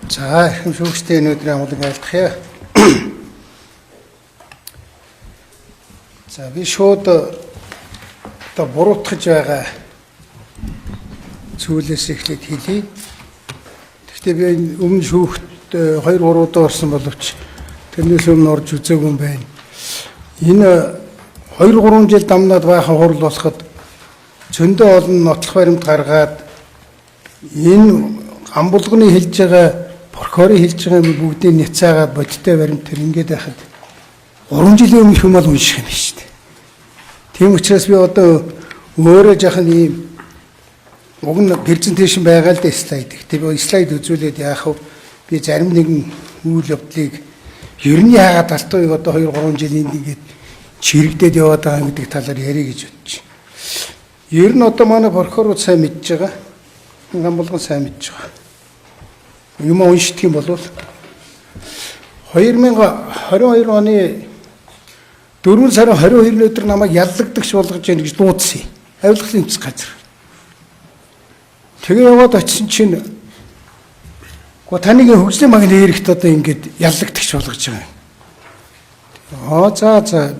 За, их шүүгчтэй өнөөдрийн амгалан айлтгая. За, би шууд одоо буруутгаж байгаа зүйлээс эхлээд хэлье. Гэхдээ би өмнө шүүгт 2-3 удаа орсон боловч тэрнээс өмнө орж үзээгүй юм байна. Энэ 2-3 жил дамнаад байхаа хурал болоход зөндөө олон нотлох баримт гаргаад энэ амбулганы хэлж байгаа прокурорын хэлж байгаа юм бүгдийг няцаагаад бодиттой баримт тэр ингээд байхад 3 жилийн өмнө юм бол унших юм шүү дээ. Тийм учраас би одоо өөрөө жахан ийм уг нь презентацийн байгаа л да слайд. Гэтэ би слайд үзүүлээд яах вэ? Би зарим нэгэн үйл явдлыг ер нь яагаад алтууг одоо 2-3 жилийн ингээд чирэгдээд яваад байгаа гэдэг талаар ярих гэж бодож байна. Ер нь одоо манай прокурор сайн мэдж байгаа. Амбулган сайн мэдж байгаа. Юм уншдаг юм бол 2022 оны 4 сарын 22-ны өдөр намайг яллагдагч болгож яах гэж дуудсан. Авилгалын эмчс газар. Тэгээ яваад очисон чинь таныг хөгжлийн багны хэрэгт одоо ингэж яллагдагч болгож байгаа. За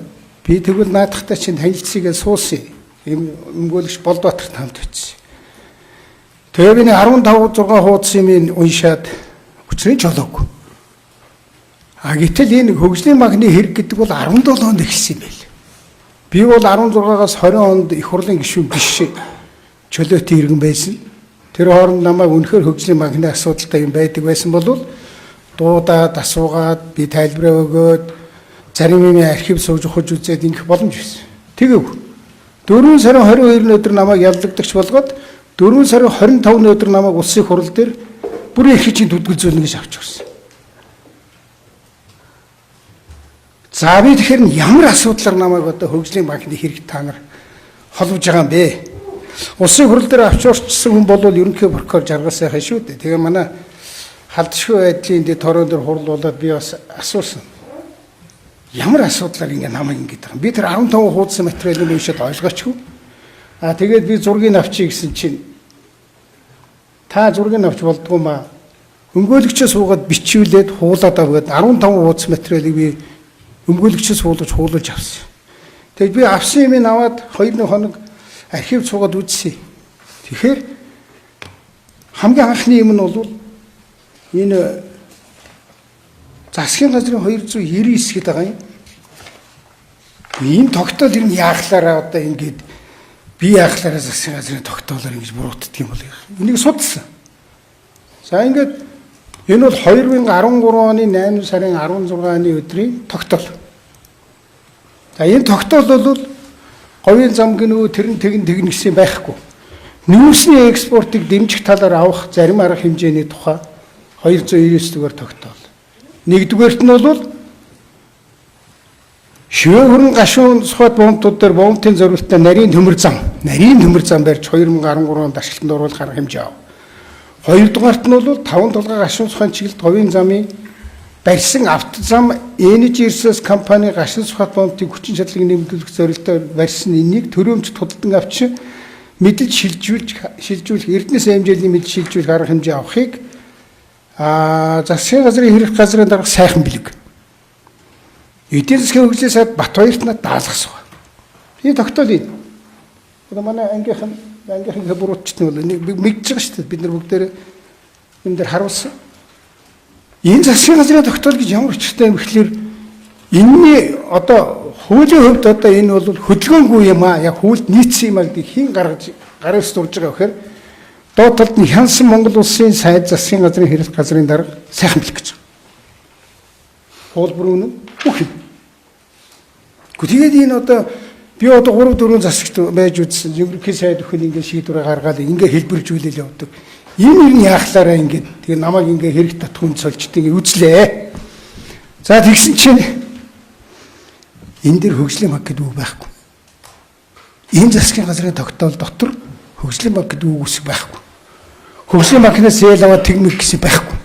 би тэгвэл наадахтай чинь танилцъя гэж суусан. Өмгөөлөгч Болдбаатарт хамт очив. Тэгээ би 15-6 хуудсан юм уншаад өчрийн жолоогүй. Гэтэл энэ хөгжлийн банкны хэрэг гэдэг бол 17 онд эхэлсэн юм байл. Би бол 16-аас 20 онд их хурлын гишүүн биш чөлөөтэй иргэн байсан. Тэр хооронд намайг үнэхээр хөгжлийн банкны асуудалтай юм байдаг байсан бол дуудаад асуугаад би тайлбараа өгөөд зарим юм архив сууж ухаж үзээд ингэх боломж байсан. Тэгээв. 4 сарын 22-ны өдөр намайг яллагдагч болгоод 4 сарын 25-ны өдөр намайг улсын хурал дээр бүрэн эрхийг төдөлгөлзүүлнэ гэж авч ирсэн. За би тэгэхээр ямар асуудлаар намайг одоо хөгжлийн банкны хэрэг та нар холбож байгаа юм бэ? Улсын хурал дээр авч орчсон хүн бол ерөнхий прокурор жаргал сайхан шүү дээ. Тэгээ манай халдшгүй байдлын дээр торон дээр хурлуулад би бас асуусан. Ямар асуудлаар ингэ намайг ингэж байгаа юм? Би тэр 15 хуудсан материалыг уншаад ойлгоочгүй. Тэгээд би зургийг авчий гэсэн чинь та зургийг авч болдгоо маа. Өмгөөлөгчөөс суугаад бичүүлээд хуулаад аваад 15 хуудас материалыг би өмгөөлөгчөөс хуулж авсан. Тэгэд би авсан юм аваад 2 хоног архив суугаад үзсэн. Тэгэхээр хамгийн анхны юм нь бол энэ засгийн газрын 299 гэдэг байгаа юм. Энэ тогтоол ер нь яахлаараа одоо ингэж би яахлаараа засгийн газрын тогтоолоор ингэж буруутдаг юм бол энийг судалсан. За ингээд энэ бол 2013 оны 8 сарын 16-ны өдрийн тогтоол. За энэ тогтоол бол говийн зам гинөө тэрэн тэгнэ гэсэн байхгүй. Нүүрсний экспортыг дэмжих талаар авах зарим арга хэмжээний тухай 299 дугаар тогтоол. Нэгдүгээрт нь бол шивээ хөрөн гашуун сухад бомбтууд дээр бомбын зориулалтаа нарийн төмөр зам барьж 2013 онд ашиглалтанд оруулах арга хэмжээ ав. Хоёрдугаарт нь бол 5 толгой гашуун сухын чиглэлд говийн замын барьсан автозам Energy Resource компани гашуун сухад бомбын хүчин чадлыг нэмэгдүүлэх зорилтоор барьсан энийг төрөөмж тудалдан авч мэдэлж шилжүүлэх Эрдэнэс хэмжээний мэдэлж шилжүүлэх арга хэмжээ авахыг засгийн газрын хэрэг газрын дарга сайхан бэлэг. Эдийн засгийн хөгжлийн сайд Батбаярт надад даалгасан. Би тогтоолъя. Одоо манай ангийнхан буруутчтны бол мэдж байгаа шүү дээ. Бид нар бүгдээр энэ дээр харуулсан. Энэ засгийн газрын тогтоол гэж ямар учиртай юм гэхэлэр энэний одоо хуулийн хувьд одоо энэ бол хөдөлгөөнгүй юм аа. Яг хууль нийцсэн юм аа гэдэг хин гараас дурж байгаа гэхээр доод талд нь Хянсан Монгол улсын сайд засгийн газрын хэрэг газрын дарга сайхан бэлэг гэж. Хуулбар үнэн бүх юм. Тэгээд энэ одоо би одоо 3-4 засагт байж үзсэн. Ерөнхий сайд өхөн ингэ шийдвэр гаргаад ингэ хэлбэржүүлэл явдаг. Энэ юу яахлаараа ингэ тэгээ намайг ингэ хэрэг татхын цолчтой ингэ үзлээ. За тэгсэн чинь энэ дэр хөгжлийн банк гэдэг үг байхгүй. Энэ засгийн газрын тогтоол дотор хөгжлийн банк гэдэг үг үсэг байхгүй. Хөгжлийн банкнаас зээл аваад тэгмэр гэсэн байхгүй.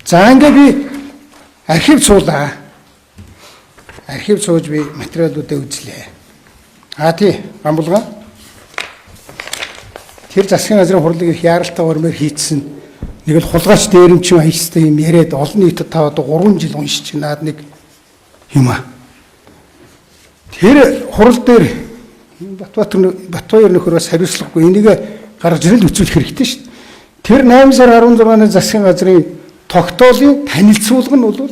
За ингээ би архив суулаа. Архив сууж би материалуудаа үзлээ. Тий, амбулгаан. Тэр засгийн газрын хурлыг их яаралтай ормоор хийцэн Нэг л хулгайч дээрэмчин аялстай юм яриад олон нийтэд та одоо 3 жил уншиж наад нэг юм аа. Тэр хурал дээр Батбаяр нөхөр бас хариуцлагагүй энийг гаргаж ирэл үзүүлэх хэрэгтэй шүү дээ. Тэр 8 сар 16-ны засгийн газрын тогтоолын танилцуулга нь бол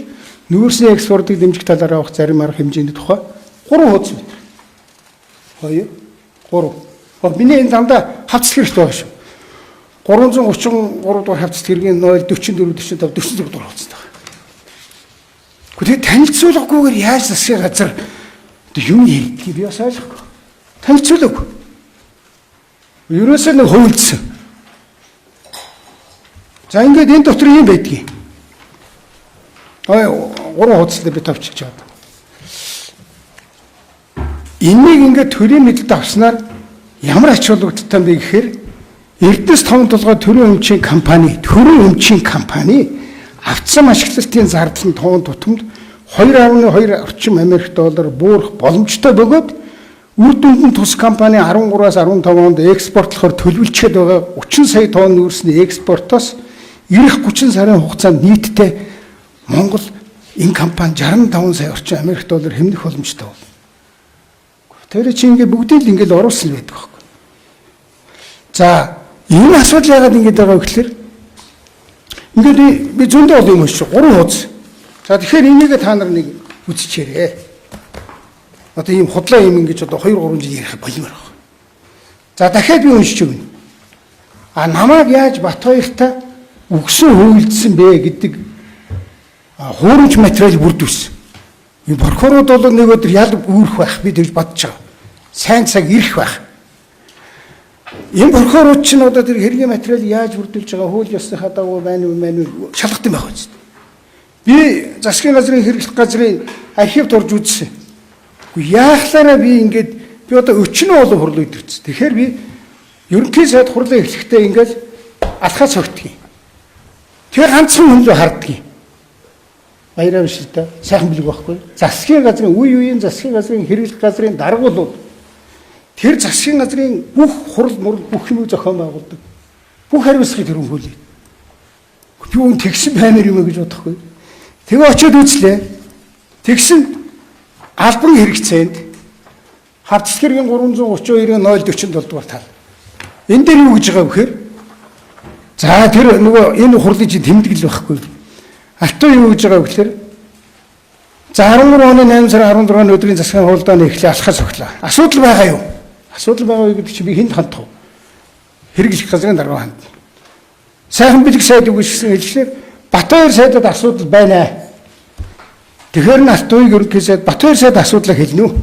нүүрсний экспортыг дэмжих талаар авах зарим арга хэмжээний тухай 3 хуудас байна. 2 3. Миний энэ дандаа хавцлах хэрэгтэй байгаа шүү. 333 дугаар хавцлах хэргийн 0 44 45 46 дугаар хуудастай байна. Гэхдээ танилцуулгагүйгээр яаж засгийн газар юм ярьдгийг би бас ойлгохгүй. Танилцуулаагүй. Ерөөсөө нэг хөвөлдсөн. За ингээд энэ дотор юм байдгийг. 3 хуудастай би тавьчих чад. Энийг ингээд төрийн мэдэлд авснаар ямар ач холбогдолтой бэ гэхээр Эрдэнэс таван толгой төрийн өмчийн компани автсан ашиглалтын зардлын тоон тутамд 2.2 орчим Америк доллар буурах боломжтой бөгөөд үр дүнд нь тус компани 13-аас 15 онд экспортлохоор төлөвлөчгээд байгаа 30 сая тонн нүүрсний экспортоос ирэх 30 сарын хугацаанд нийтдээ Монгол энэ компани 65 сая орчим Америк доллар хэмнэх боломжтой бол. Тэр чинь ингээд бүгдийг л ингээд оруулсан байдаг байхгүй. За энэ асуудал яагаад ингэж байгаа вэ гэхээр ингээд би зөндөө олон юм шүү. 3 хуудас. За тэгэхээр энийг та нар нэг үзчихээрэй. Одоо ийм худлаа юм ингэж одоо 2 3 жил ярих болимоор байна. За дахиад би уншиж өгнө. Намайг яаж Батбаяртай өгсөн хөвөлдсөн бэ гэдэг хуурамч материал бүрдүүлсэн. Энэ прокурорууд бол нэг өдөр ял үүрэх байх би тэгж бодож байгаа. Сайн цаг ирэх байх. Энэ прокурорууд ч одоо тэр хэргийн материал яаж бүрдүүлж байгаа хууль ёсныхаа дагуу байна уу шалгах юм байх үст. Би засгийн газрын хэрэглэх газрын архивд орж үзсэн. Яахлаараа би ингээд би одоо өчнөө олон хурлаа идэрч. Тэгэхээр би ерөнхий сайд хурлаа эхлэхдээ ингээд алхаа цогтгий. Тэр ганцхан хүн л харддаг. Баяраа биш л да. Сайхан билэг байхгүй. Засгийн газрын үеийн засгийн газрын хэрэглэх газрын дарга бол тэр засгийн газрын бүх хурал мурал бүх юм зохион байгуулдаг. Бүх хариуцлагыг тэр хүн хөлөө. Би үн тэгсэн баймар юм гэж бодохгүй. Тэгээ очиод үзлээ. Тэгсэн албан хэрэгцээнд хавцлах хэргийн 332.047 дугаар тал. Энэ дээр юу гэж байгаа вэ гэхээр за тэр нөгөө энэ хурлын чинь тэмдэглэл байхгүй. Алтан юу гэж байгаа вэ гэхээр за 13 оны 8 сарын 16-ны өдрийн засгийн хуулдааны эхлээ алхаж цоглоо. Асуудал байгаа юу? Асуудал байгаа гэдэг чинь би хэнд хандах вэ? Хэрэглэх газрын дарга ханд. Сайхан бэлэг сайд үг гэсэн хэлжлээр Батбаяр сайдад асуудал байна. Тэгэхээр нь Алтууг ерөнхий сайд Батбаяр сайд асуудлаа хэлнэ үү?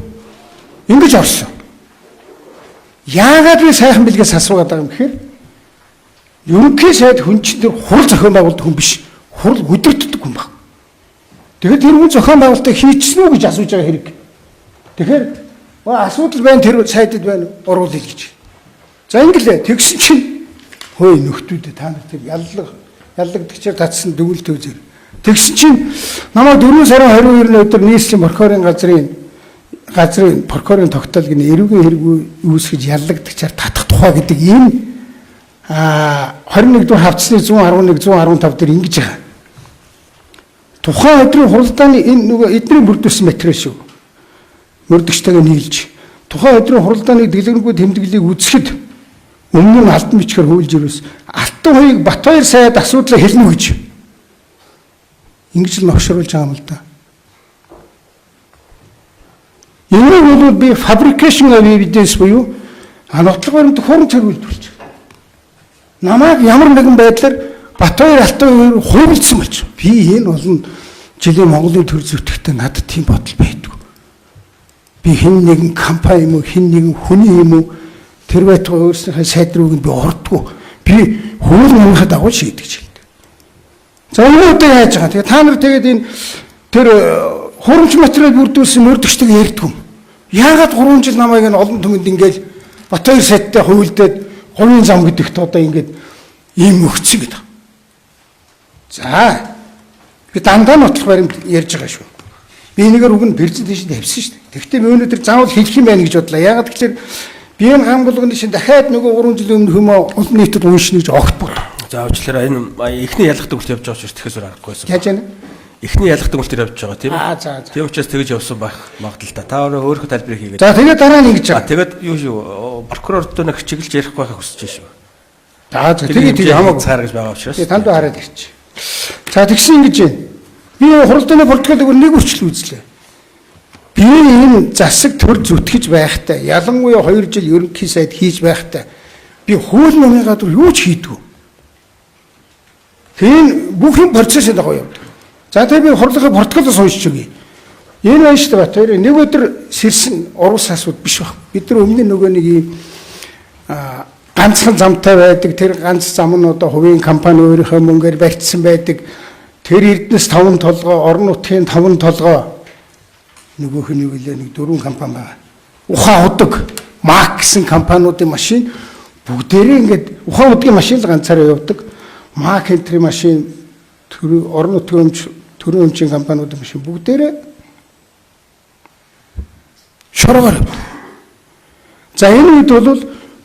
Ингэж орсон. Яагаад би сайхан бэлгээс асуугаад байгаа юм гэхээр ерөнхий сайд хүн чинь тэр хурал зохион байгуулдаг хүн биш. Хурал өдөртдөг хүн баг. Тэгэхээр тэр хүн зохион байгуулалтыг хийчихсэн үү гэж асууж байгаа хэрэг. Тэгэхээр асуудал байна тэр сайдад байна оруулъя гэж. За ингэлээ тэгсэн чинь хөөе нөхдүүдээ та нар тэр яллагдагчаар татсан дүгэл төвзөр. Тэгсэн чинь намайг 4 сарын 22-ны өдөр нийслэлийн газрын прокурорын тогтоолыг эрүүгийн хэрэг үүсгэж яллагдагчаар татах тухай гэдэг энэ 21 дугаар хавцны 111 115 дээр ингэж байгаа. Тухайн өдрийн хуралдааны энэ нөгөө эдний бүрдүүлсэн материал шүү. Мөрдөгчтэйгээ нийлж тухайн өдрийн хуралдааны дэлгэрэнгүй тэмдэглэлийг үзэхэд өмнө нь алтан бичгээр хуулж ирвэс алтан хоёрыг Батбаяр сайд асуудлаа хэлнэ гэж ингэж л новшруулж байгаа юм л да. Энэ бол би fabrication of evidence буюу нотлох баримт хуримт хэрэгүүлж намайг ямар нэгэн байдлаар Батбаяр алтан хоёр хувилдсан болж. Би энэ олон жилийн Монголын төр зүтгэхдээ надад тийм бодол байдгүй. Би хэн нэгэн компани юм уу, хэн нэгэн хүний юм уу тэр байтугай өөрснийхөө сайд рууг би ордгоо. Би хууль намынхаа дагуу шийдэж хэлдэг. За энэ одоо яаж байгаа. Тэгээ та нар тэгээд энэ тэр хуримч материал бүрдүүлсэн мөрдөгчтэйг ярьдгүй. Яагаад 3 жил намайг энэ олон түмэнд ингээл Батбаяр сайдтай хувилдаад говийн зам гэдэгт одоо ингээд ийм өгцөн гэдэг. За би дандаа нотлох баримт ярьж байгаа шүү. Би энэгээр үг нь презентацид тавьсан шүү дээ. Тэгэхдээ би өнөөдөр заавал хэлэх юм байна гэж бодлоо. Яагаад гэвэл би энэ гам болгоны шин дахиад нөгөө 3 жилийн өмнө хүмүүс олон нийтэд уншина гэж огт бодлоо. За уучлаарай энэ эхний ялах төгөлт явж байгаа ч тэгэхээр аргагүй байсан. Яаж яана? Эхний ялах төгөлт явж байгаа тийм үү? За. Тийм учраас тэгэж явсан байх магадлалтай. Та өөрөө тайлбарыг хийгээд. За тэгээд дараа нь ингэж байгаа. Тэгээд юу шүү прокурорд нэг чиглэж ярих байхаа хүсэж байна шүү. За тэгээд хамаагүй цаар гэж байгаа учраас. Тэгээд танд хараад ирчих. За тэгсэн ингэж байна. Би хуралдааны протоколыг нэг үрчил үзлээ. Би энэ засаг төр зүтгэж байхтай ялангуяа 2 жил ерөнхий сайд хийж байхтай би хууль номын гадуур юу ч хийдгүй. Тийм бүх юм процессын дагуу явдаг. За тэгээд би хурлын протоколоос уншиж өгье. Энэ байна шүү дээ Батбаяр. Нэг өдөр сэрсэн урус асууд биш баг. Бид нар өмнө нөгөө нэг юм ганцхан замтай байдаг. Тэр ганц зам нь одоо хувийн компани өөрийнхөө мөнгөөр барьцсан байдаг. Тэр Эрдэнэс 5 толгой, орон нутгийн 5 толгой нөгөөх нь юу гэлээ нэг 4 компани байгаа. Ухаан удаг, Мак гэсэн компаниудын машин бүгдээрээ ингээд ухаан удгийн машин л ганцаараа явдаг. Мак энтри машин, орон нутгийн төрийн өмчийн компаниудын машин бүгдээрээ шороогоор. За энэ үед бол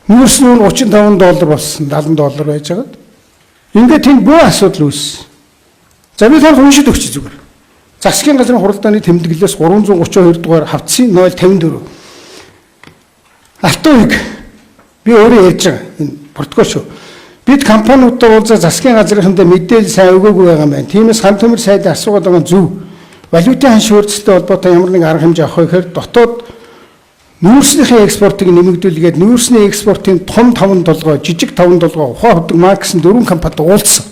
нүүрс нь $35 болсон, $70 байж байгаа. Ингээд тийм бүх асуудал үүссэн. За би тань уншиж өгч зүгээр. Засгийн газрын хуралдааны тэмдэглэлээс 332 дугаар хавцын 054. Алтууг би өөрөө ярьж байгаа энэ протокол шүү. Бид компаниудтай уулзаа засгийн газрынхандаа мэдээлэл сайн өгөөгүй байгаа юм байна. Тиймээс хам төмөр сайдын асуугаад байгаа зөв. Валютын ханш хөрцөлтэй холбоотой ямар нэг арга хэмжээ авах гэхээр дотоод нүүрснийхээ экспортыг нэмэгдүүлгээд нүүрсний экспортын том 5 толгой, жижиг 5 толгой, ухаан удаг Мак гэсэн 4 компанид уулзсан.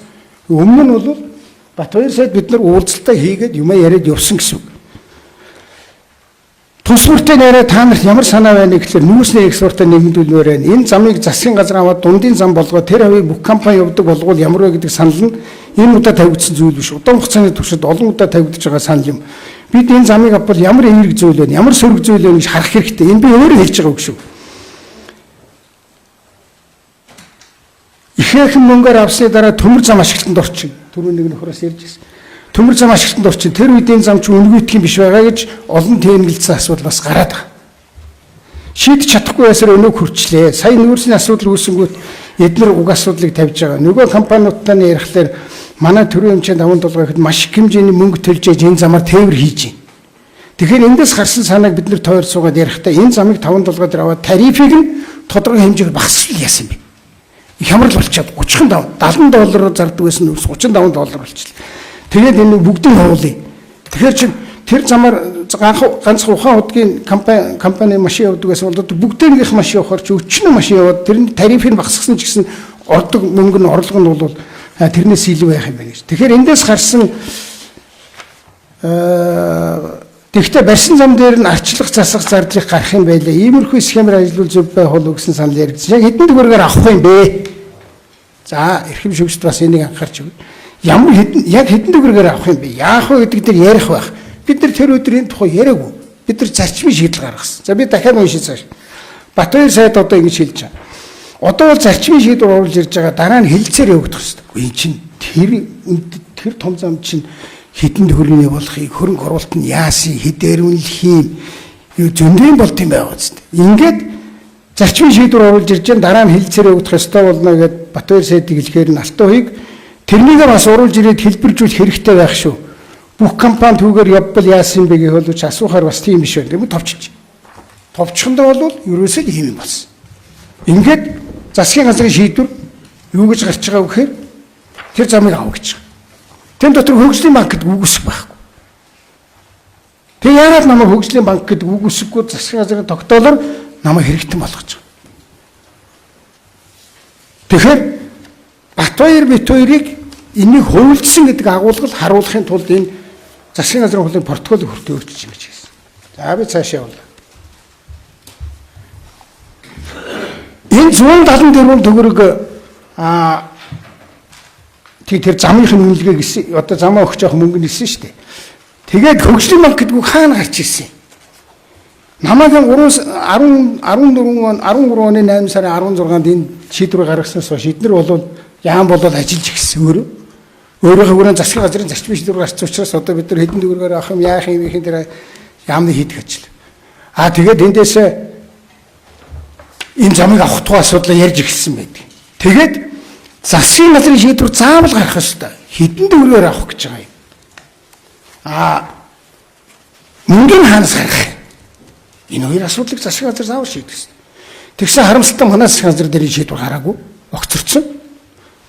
Өмнө нь бол Батбаяр сайд бид нар уулзалтаа хийгээд юмаа яриад явсан гэсэн үг. Тус бүртээ нэрээ та нарт ямар санаа байна гэхээр нүүрсний экспортоо нэмэгдүүлмээр байна. Энэ замыг засгийн газар аваад дундын зам болгоод тэр хавийг бүх компани явдаг болгоод ямар вэ гэдэг санал нь энэ удаа тавигдсан зүйл биш. Удаан хугацааны туршид олон удаа тавигдж байгаа санал юм. Бид энэ замыг авбал ямар эерэг зүйл вэ? Ямар сөрөг зүйл вэ гэж харах хэрэгтэй. Энэ би өөрөө хэлж байгаа үг шүү. Ихээхэн мөнгөөр авсны дараа төмөр зам ашиглалтанд орчин. Түрүү нэг нөхрөөс ярьж байсан. Төмөр зам ашиглалтанд орчин. Тэр үеийн зам ч үнгүйтгэх юм биш байгаа гэж олон тэмдэглэсэн асуудал бас гараад байгаа. Шийдэж чадахгүй байсаар өнөөг хүрчлээ. Сая нүүрсний асуудал үүсэнгүүт эдгээр уг асуудлыг тавьж байгаа. Нөгөө компаниудтай ярихлаар манай төрийн хэмжээнд 5 толгой ихэд маш их хэмжээний мөнгө төлж энэ замаар тээвэр хийж байна. Тэгэхээр эндээс гарсан санааг бид нэр тойр суугаад ярихдаа энэ замыг 5 толгой дээр аваад тарифыг нь тодорхой хэмжээгээр багасгал яасан бэ? Хямрал болчиход $30 $70 зардаг байсан нүүрс $35 болчихлоо. Тэгээд энэ бүгдийг хуулъя. Тэгэхээр чи тэр замаар ганц ухаан удгийн компани машин явдаг байсан бол бүгдээрийнх машин явахаар чи өчнө машин яваад тэрний тарифыг багасгасан ч гэсэн ордог мөнгө нь орлого нь бол тэрнээс илүү байх юм байна гэж. Тэгэхээр эндээс гарсан тэгвэл барьсан зам дээр нь арчлах засах зардлыг гарах юм байлаа. Иймэрхүү схемээр ажиллавал зөв байх болов гэсэн санал яригдсан. Яг хэдэн төгрөгөөр авах юм бэ? За эрхэм шүүгчд бас энийг анхаарч өгье. Ямар яг хэдэн төгрөгөөр авах юм бэ? Яах вэ гэдэг дээр ярих байх. Бид нар тэр өдрийн тухай яриаггүй. Бид нар зарчмын шийдэл гаргасан. За би дахиад уншиж цааш. Батбаяр сайд одоо ингэж хэлж байгаа. Одоо бол зарчмын шийдвэр оруулж ирж байгаа. Дараа нь хэлэлцээр явагдах хэрэгтэй. Энэ чинь тэр том зам чинь хэдэн төгрөгийн болохыг хөрөнгө оруулалт нь яасан, хэдээр үнэлэх юм зөндөө болт юм байгаа үст. Ингээд зарчмын шийдвэр оруулж ирж байгаа. Дараа нь хэлэлцээр явагдах ёстой болно гэд Батбаяр сайдыг хэлэхээр нь Алтууыг тэрнийг бас оруулж ирээд хэлбэржүүлэх хэрэгтэй байх шүү. Бүх компани түүгээр явбал яасан бэ гэх боловч асуухаар бас тийм биш байна. Тэгвэл товчилж. Товчхондоо бол ерөөсөө ийм юм болсон. Ингээд засгийн газрын шийдвэр юу гэж гарч байгаа вэ гэхээр тэр замыг авах гэж байгаа. Тэн дотор хөгжлийн банк гэдэг үг үсэх байхгүй. Тэг яагаад намайг хөгжлийн банк гэдэг үг үсэхгүй засгийн газрын тогтоолоор намайг хэрэгтэн болгож байгаа. Тэгэхээр Батбаяр бит хоёрыг энийг хувилдсан гэдэг агуулгал харуулахын тулд энэ засгийн газрын хуулийн протоколыг хүртээ өгч гэж хэлсэн. За би цаашаа явлаа. Энэ 174 төгрөг тэр замынхын үнэлгээ гэсэн одоо замаа өгч явах мөнгө нэлсэн шүү дээ. Тэгээд хөгжлийн банк гэдэг үг хаана гарч ирсэн юм? Намаагийн 13 оны 8 сарын 16-нд энэ шийдвэр гаргаснаас хойш эдгээр бол яам болоод ажиллаж гисэн өөрийнхөө хүрээ засгийн газрын зарчмын шийдвэр гарч учраас одоо бид нар хэдэн төгрөгөөр авах юм яах юм ихэн дээр яамны хийдэг ажил. Тэгээд эндээс энэ замыг авах тухай асуудлаа ярьж эхэлсэн байдаг. Тэгээд засгийн газрын шийдвэр заавал гарах ёстой. Хэдэн төгрөгөөр авах гэж байгаа юм. Мөнгөний хаанаас гарах юм? Энэ хоёр асуудлыг засгийн газар заавал шийдэх ёстой. Тэгсэн харамсалтай манай засгийн газар дээр шийдвэр гараагүй, огцорсон.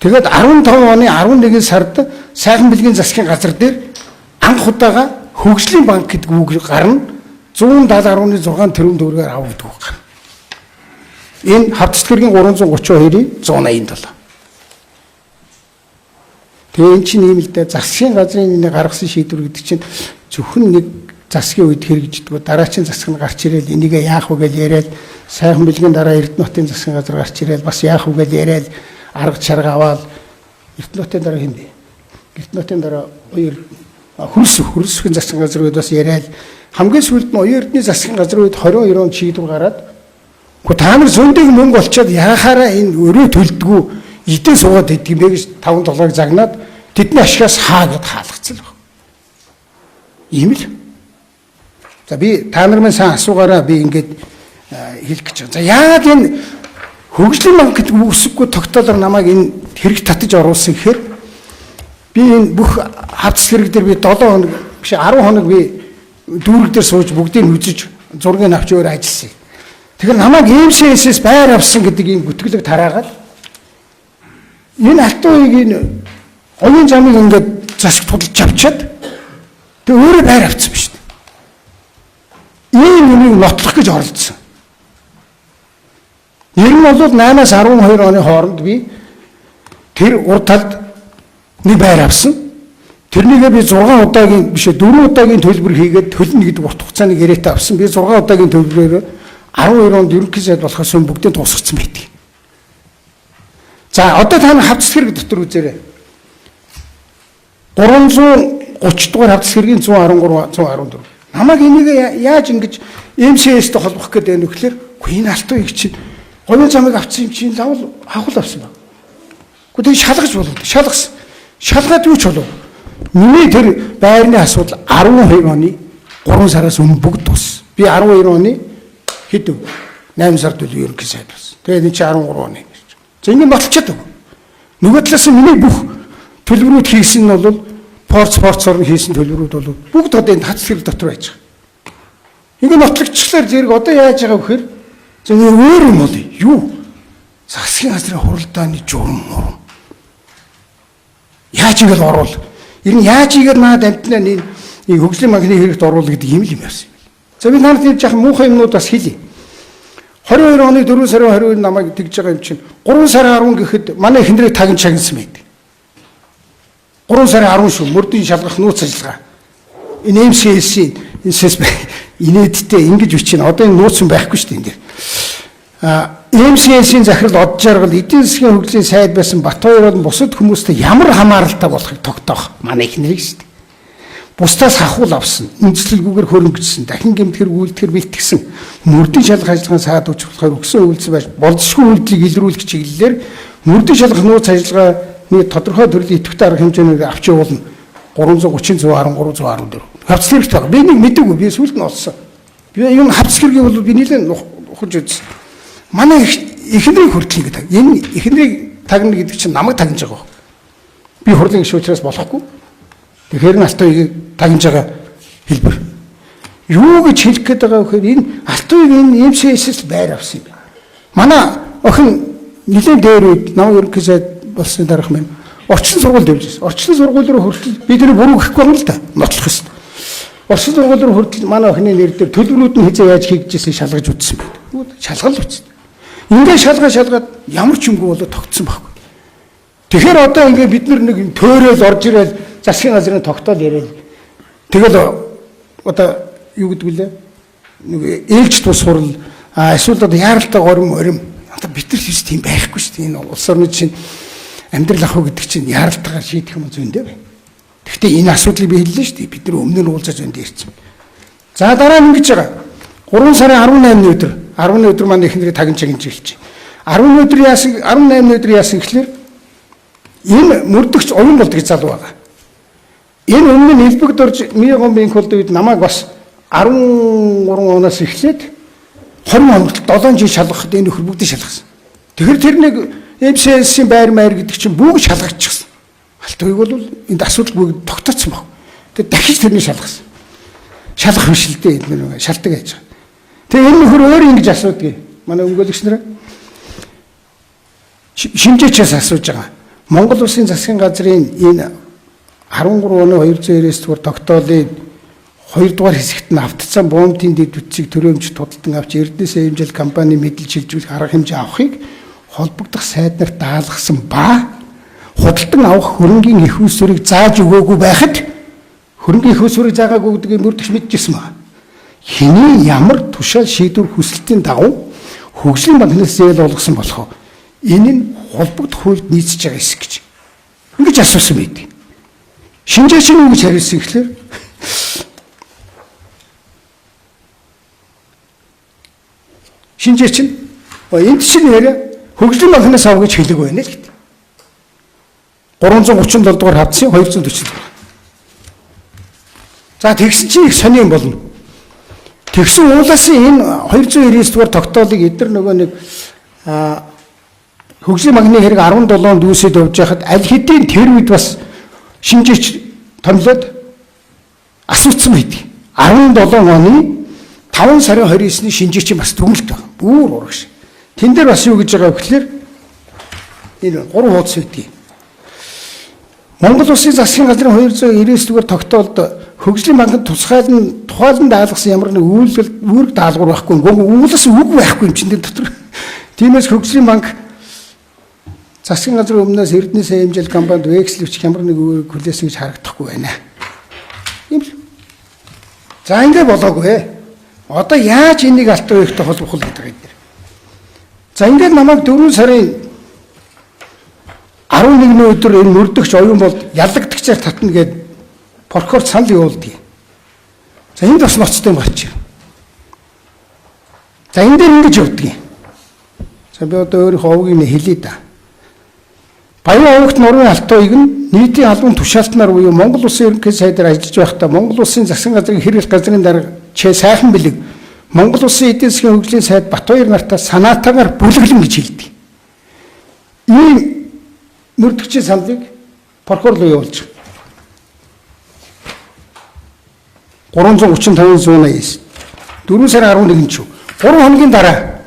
Тэгээд 15 оны 11 сард сайхан бэлгийн засгийн газар дээр анх удаага хөгжлийн банк гэдэг үг гарна 170.6 тэрбум төгрөгөөр авдаг байна. Энэ хавцэтгэргийн 332-ийн 187. Тэгээ эн чинь ийм л дээ засгийн газрын энэ гаргасан шийдвэр гэдэг чинь зөвхөн нэг засгийн үед хэрэгждэг. Дараагийн засаг нь гарч ирээд энийг яах вэ гэж яриад сайхан бэлгийн дараа Эрдэнэтийн засгийн газар гарч ирээд бас яах вэ гэж яриад арга чарга аваад Эрдэнэтийн дараа хин бэ? Эрдэнэтийн дараа хоёр хөрсөхийн засгийн газар үед бас яриад хамгийн сүүлд нь Эрдэнэтийн засгийн газар үед 22 онд шийдвэр гараад гэхдээ та нар зөндөг мөнгө олчоод яхаараа энэ өрөө төлдгүү эдэн суугаад идэг юм бэ гэж 5-7-ыг загнаад тэдний ашигаас хаа гэд хаалгацсан баг. Ийм л. За би та нар минь сайн асуугаараа би ингэж хэлэх гэж байна. За яагаад энэ хөгжлийн банк гэдэг үсэггүй тогтоолоор намайг энэ хэрэг татаж оруулсан гэхээр би энэ бүх хавцас хэрэг дээр би 7 хоног биш 10 хоног би дүүрэг дээр сууж бүгдийг үзэж зургийг авч өөр ажилласан. Тэгэхээр намайг МСС байр авсан гэдэг ийм бүтгэлэг тараагаад энэ алтан уяг энэ оюун замыг ингээд засагт худалдаж авчаад тэг өөрөө байр авсан биш үү? Ийм үнийг нотлох гэж оролдсон. Ер нь бол 8-аас 12 оны хооронд би тэр урд талд нэг байр авсан. Тэрнийгээ би 6 удаагийн биш 4 удаагийн төлбөр хийгээд төлнө гэдэг урт хугацааны гэрээтэй авсан. Би 6 удаагийн төлбөрөөр 12 онд ерөнхий сайд болохоос өмнө бүгдийг дуусгацсан байдаг. За одоо та нар хавцас хэрэг дотор үзээрэй. 330 дугаар хавцас хэргийн 113 114. Намайг энийг яаж ингэж МСС-тэй холбох гэдэг вэ гэхээр энэ алтан уяг чинь говийн замыг авсан юм чинь лавл авах авсан ба. Гэхдээ шалгаж болов. Шалгасан. Шалгаад юу ч болов. Миний тэр байрны асуудал 12 оны 3 сараас өмнө бүгд дууссан. Би 12 оны хэд вэ? 8 сард үл ерөнхий сайд болсон. Тэгээд энэ чинь 13 оны гэж. За ингэ баталчаад өг. Нөгөө талаас нь миний бүх төлбөрүүд хийсэн нь бол спортсоор хийсэн төлбөрүүд бол бүгд одоо энэ хавцас хэрэг дотор байж байгаа. Ингэ нотлогчлаар зэрэг одоо яаж байгаа вэ гэхээр зөв өөр юм бол юу? Засгийн газрын хуралдааны журам мурам. Яаж игээл оруул? Ер нь яаж игээр наад амтнаа энэ хөгжлийн банкны хэрэгт оруул гэдэг юм л юм яасан. За би танад энэ жаахан муухай юмнууд бас хэлье. 22 оны 4 сарын 22-нд намайг тэгж байгаа юм чинь 3 сарын 10 гэхэд манай хиндрийг тагин чагнасан байдаг. 3 сарын 10 шүү мөрдийн шалгах нууц ажиллагаа. Энэ МСС-ийн инээдтэй ингэж бичиж одоо энэ нууц байхгүй шүү дээ энэ дээр. МСС-ийн захирал од жаргал эдийн засгийн хөгжлийн сайд байсан Батбаяр бол бусад хүмүүстэй ямар хамааралтай болохыг тогтоох манай ихнэрийг шүү дээ. Бусдаас хахуул авсан, үндэслэлгүйгээр хөрөнгөжсөн, дахин гэмтгэр үйлдэхэр бэлтгэсэн, мөрдийн шалгах ажиллагааны саад өгч болохоор өгсөн үйлдэл байж болзошгүй үйлдэлийг илрүүлэх чиглэлээр мөрдийн шалгах нууц ажиллагааны тодорхой төрлийн идэвхтэй арга хэмжээгээр авч явуулна 330 113 114. Хавцас хэрэгтэй байна. Би нэг мэдээгүй, би сүлд нь олсон. Би энэ хавцас хэргийг бол би нэлээд ухаж үзсэн. Манай ихнэрийг хүртэл гэдэг. Энэ ихнэрийг тагна гэдэг чинь намайг тагнаж байгаа. Би хурлын гишүүн учраас болохгүй. Тэгэхээр энэ алтан уягийг тагнаж байгаа хэлбэр. Юу гэж хэлэх гээд байгаа вэ гэхээр энэ алтан уяг энэ МСС-с байр авсан юм. Манай охин нэлээд дээр үед намайг ерөнхий сайд болсон дараах минь орчин сургууль дэвжсэн. Орчин сургууль руу хүртэл би тэр бүрэн гэхгүй юм л да. Нотлох ёстой. Орчин сургууль руу хүртэл манай охины нэр дээр төлбөрүүд нь хязаа яаж хийгдчихсэн шалгаж үзсэн байдаг. Шалгал үзсэн. Ингээ шалгаад ямар ч юмгүй болоо тогтсон байхгүй. Тэгэхээр одоо ингээ бид нэг юм төөрөөл орж ирэл засгийн газрын тогтоол яриад тэгэл одоо юу гэдэг вүлээ нэг ээлж тус хурал эсвэл одоо яаралтай горим одоо бид нар хийж тийм байхгүй шүү дээ. Энэ улс орны чинь амьдрал ах уу гэдэг чинь яаралтайгаар шийдэх юм зүйндээ байна. Гэхдээ энэ асуудлыг би хэллээ шүү дээ. Бид нар өмнө нь уулзаж зүйндээ ирсэн. За дараа нь ингэж байгаа. 3 сарын 18-ны өдөр 10-ны өдөр маань ихнэрийг тагин чагнаж эхэлж. 10-ны өдөр яасан 18-ны өдөр яасан гэхэлэр энэ мөрдөгч оюун болдог залуу байгаа. Энэ өмнө нь хэлбэгд орж Мигон Бинколд үед намайг бас 13 оноос эхлээд 20 хоногт 7 жил шалгахад энэ нөхөр бүгдийг шалгасан. Тэгэхээр тэр нэг МСС-ийн байр маяр гэдэг чинь бүгд шалгагдчихсан. Алтгыг бол энд асуудал бүгд тогтоцсон баг. Тэгээд дахиж тэрнийг шалгасан. Шалгах биш л дээ энэ шалтгаан яаж байгаа. Тэгээ энэ нөхөр өөр ингэж асуудгийг манай өмгөөлөгч нараа шимжээчээс асууж байгаа. Монгол Улсын засгийн газрын энэ 13 оны 299 дугаар тогтоолын 2 дугаар хэсэгт нь автоцсан бомбын дэд бүтцийг төрөөмж тудалдан авч Эрдэнэс хэмжээл компани мэдл шилжүүлэх арга хэмжээ авахыг холбогдох сайд нарт даалгасан ба худалдан авах хөрөнгийн их усүрийг зааж өгөөгүй байхад хөрөнгийн их усүрийг заагаагүй гэдгийг мөрдөгч мэдчихсэн ба. Хэний ямар тушаал шийдвэр хүсэлтийн дагуу хөгжлийн банкнаас зээл олгосон болох энэ нь холбогдох хуульд нийцэж байгаа хэсэг гэж. Ингэж асуусан байдаг. Шинжээч нь юу гэж хариулсан гэхлээр шинжээч нь энд чинь яриа хөгжлийн банкнаас авах гэж хэлэг байна л гэдэг. 337 дугаар хавцсан 240 дугаар. За тэгсэн чинь их сони юм болно. Тэгсэн уулаасан энэ 299 дугаар тогтоолыг эдгээр нөгөө нэг хөгжлийн банкны хэрэг 17-нд үүсэд явж байхад аль хэдийн тэр үед бас шинжээч томлоод асууцсан байдаг. 17 оны 5 сарын 29-ний шинжээч бас дүгнэлт байна. Бүр урагш. Тэн дээр бас юу гэж байгаа вэ гэхээр энэ 3 хуудас үүдгийг. Монгол Улсын засгийн газрын 299 дугаар тогтоолд хөгжлийн банкнд тухайлан даалгасан ямар нэг үүрэг даалгавар байхгүй. Уулаас үг байхгүй юм чинь дотор. Тиймээс хөгжлийн банк засгийн газрын өмнөөс Эрдэнэс хэмжээл компанид вексель өчөх ямар нэг үүрэг хүлээсэн гэж харагдахгүй байна. Ийм л. За ингэ болоогүй. Одоо яаж энийг алтан үеигтэй холбох вэ гэдэг юм. За ингээд намайг 4 сарын 11-ний өдөр энэ мөрдөгч оюун бол ялагдагчаар татна гэд прокурор санал явуулдаг. За энд бас ноцтой болчих. За энэ дээр ингэж явдаг. За би одоо өөрийнхөө овгийг хэлье да. Баян овогт нурын алтууийг нь нийтийн албан тушаалтнаар буюу Монгол Улсын ерөнхий сайдаар ажиллаж байхдаа Монгол Улсын засгийн газрын хэрэглэх газрын дарга сайхан бэлэг Монгол Улсын эдийн засгийн хөгжлийн сайд Батбаяр нартаа санаатаагаар бүлэглэн гэж хэлдэг. Ийм мөрдөгчийн саналыг прокурор руу явуулж байгаа. 335-189. 4 сарын 11-нд ч 3 хоногийн дараа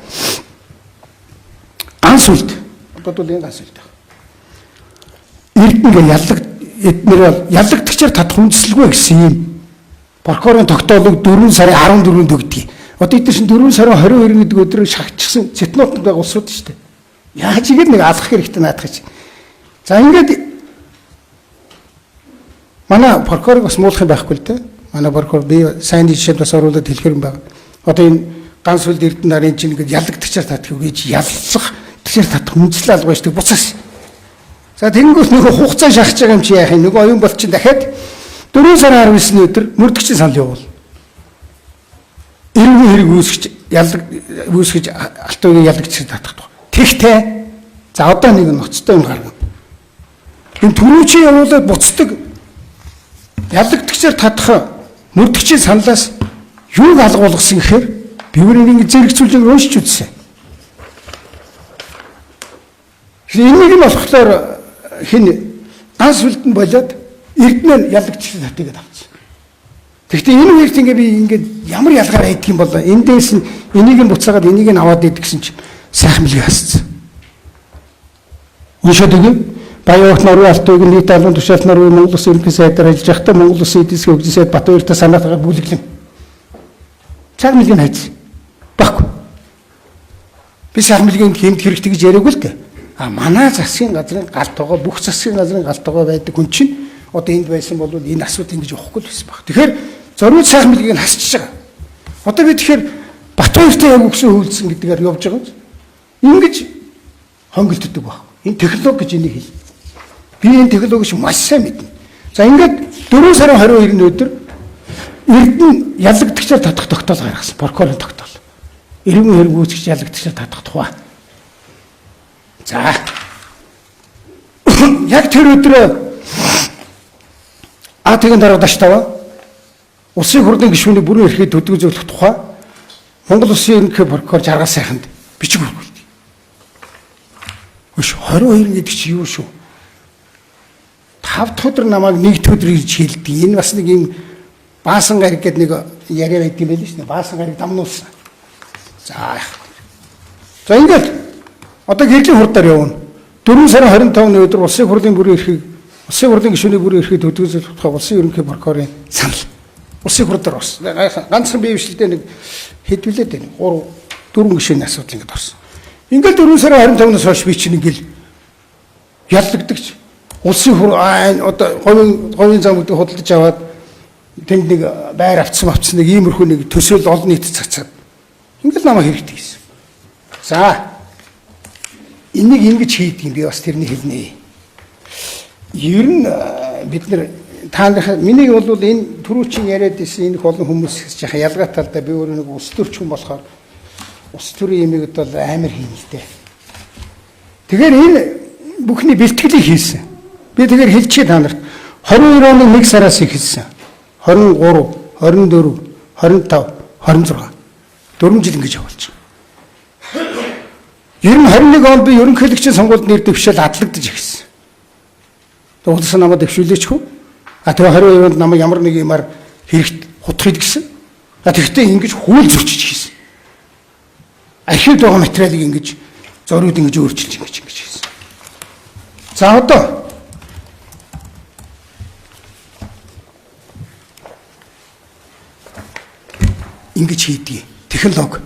ганц үлд бодвол энэ ганц үлд. Эрдэнэ ялагдагчаар татах үндэслэлгүй гэсэн юм прокурорын тогтоолыг 4 сарын 14-нд өгдөг. Одоо эдгээр чинь 4 сарын 22 гэдэг өдрөөр шагчсан цэтнотод байгаа улсууд шүү дээ. Яаж игээд нэг алах хэрэгтэй наадах чинь. За ингээд манай прокурор бас муулах юм байхгүй л дээ. Манай прокурор би сайн жишээд бас оруулаад хэлэхэр юм байна. Одоо энэ ганц үлд Эрдэнэ нарын чинь ингээд ялагдагчаар татах үг гэж ялцах тэгшэр татах үндэслэл алгаа шүү дээ. Буцаас. За тэнгүүс нөгөө хугацаа шахаж байгаа юм чи яах юм. Нөгөө оюун бол чинь дахиад 4 сарын 19-ний өдөр мөрдөгчийн санал явуул. Иргэн хэрэг үүсгэж алтуугийн ялагдагчаар татах. Тэгтээ за одоо нэг ноцтой юм гаргана. Энэ түрүүчийн явуулаад буцдаг ялагдагчаар татах мөрдөгчийн саналаас юуг алгуулсан гэхээр бивэрийн зэрэгцүүлэг уншиж үзсэн. Энийг нь болохоор хин ганц үлдэн болоод Эрдэнэ ялагдагчаар татыгээд авчихсан. Гэхдээ энэ үеэрт би ингээд ямар ялгаар айддаг юм бол эндээс нь энийг нь буцаагаад энийг нь аваад идэх гэсэн чинь сайхан мэлгээ хасцсан. Өнөөдөр Баян овогт нурын алтууг нийт албан тушаалтнаар Монгол Улсын ерөнхий сайдаар ажиллаж байхдаа Монгол Улсын эдийн засгийн хөгжлийн сайд Батбаяртай санаатаагаар бүлэглэн. Цаг мэлгийн хайц. Баггүй. Би цаг мэлгийн хэмт хэрэгтэй гэж яриаггүй л дээ. Манай засгийн газрын галт байгаа бүх засгийн газрын галт байгаа байдаг хүн чинь одоо энд байсан бол энэ асуудал ингэж явахгүй л байсан баг. Тэгэхээр зориуд цаг мэлгийг хасчихж байгаа. Одоо би тэгэхээр Батбаяртай яг өгсөн хөвлөсөн гэдгээр явж байгаа юм. Ингэж хонголддог баг. Энэ технологи гэж энийг хэл. Би энэ технологич маш сайн мэднэ. За ингээд 4 сарын 22-ны өдөр Эрдэнэ ялагдагчаар татах тогтоол гаргасан. Прокурорын тогтоол. Иргэн хэрэг үүсгэж ялагдагчаар татах тухай. За. Яг тэр өдөр АТГ-ийн дарга даш таваа улсын хурлын гишүүний бүрэн эрхийг төдийгөөлөх тухай Монгол Улсын ерөнхий прокурор Жаргал сайханд бичиг өгүүлдэг. Өш 22 гэдэг чи юу шүү? 5 дахь өдөр намайг нэг өдөр ирж хэлдэг. Энэ бас нэг юм баасан гариг гэдэг нэг яриа байдаг юм байл шүү дээ. Баасан гариг дамнуулсан. За ингээд одоо гэрлийн хурдаар явна. 4 сарын 25-ны өдөр улсын хурлын бүрийн эрхийг улсын хурлын гишүүний бүрийн эрхийг төдөөсөж тодорхой улсын ерөнхий прокурорын санал. Улсын хурлаар орсон. Ганцхан биевшлэлтэй нэг хэдвүлээд байна. 4 гишүүний асуудал ингээд орсон. Ингээд 4 сарын 25-наас хойш би чинь ингээл яллагдагч. Улсын одоо говийн зам үүдийг худалдаж аваад тэнд нэг байр авцсан нэг иймэрхүү нэг төсөөл олон нийт цацаад ингээл намайг хэрэгтэй гэсэн. За энийг ингэж хийдэг юм би бас тэрний хэлнэ. Ер нь бид нар миний бол энэ түрүүчийн яриад ирсэн энэ олон хүмүүс гэж яхаа ялгаа талдаа би өөрөө нэг улс төрч хүн болохоор улс төрийн юмыг бол амар хийн л дээ. Тэгэхээр энэ бүхний бэлтгэлийг хийсэн. Би тэгэхээр хэлчихээ та нарт 22 оны 1 сараас эхэлсэн. 23, 24, 25, 26 4 жил ингэж явуулж байгаа. Ер нь 21 онд би ерөнхийлөгчийн сонгуульд нэр дэвшээл адлагдаж ирсэн. Улс намайг дэвшүүлээч хөө. Тэгээ 22 онд намайг ямар нэг юмар хэрэгт хутхыг гэсэн. Тэгтээ ингэж хууль зөрчиж хийсэн. Архивд байгаа материалыг ингэж зориуд ингэж өөрчилж ингэж хийсэн. За одоо ингэж хийдэг технологи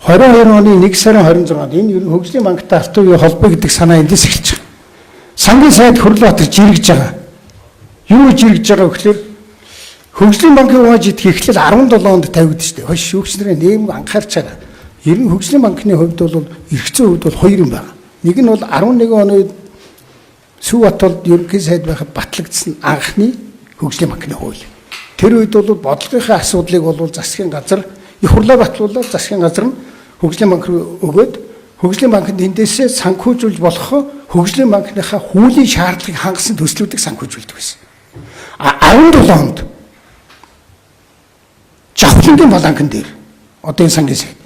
22 оны 1 сарын 26-нд энэ ер нь хөгжлийн банктай Алтуугийн холбоо гэдэг санаа эндээс эхэлж байгаа. Сангийн сайд Хөрлөбаатар жиргэж байгаа. Юу жиргэж байгаа вэ гэхээр хөгжлийн банкын хувааж идэх эхлэл 17 онд тавигдсан шүү дээ. Хойш шүүгчнэрийн нэм анхаарч байгаа. Ер нь хөгжлийн банкны хувьд бол эргэцэн хувьд бол 2 юм байна. Нэг нь бол 11 оны Сүбатолд ерөнхий сайд байхад батлагдсан анхны хөгжлийн банкны хууль. Тэр үед бол бодлогынхаа асуудлыг бол засгийн газар их хурлаар батлуулаад засгийн газар нь хөгжлийн банк руу өгөөд хөгжлийн банкнд эндээсээ санхүүжүүлж болох хөгжлийн банкныхаа хуулийн шаардлагыг хангасан төслүүдийг санхүүжүүлдэг байсан. 17 онд Жавхлангийн баланкн дээр одоо энэ сангийн сайд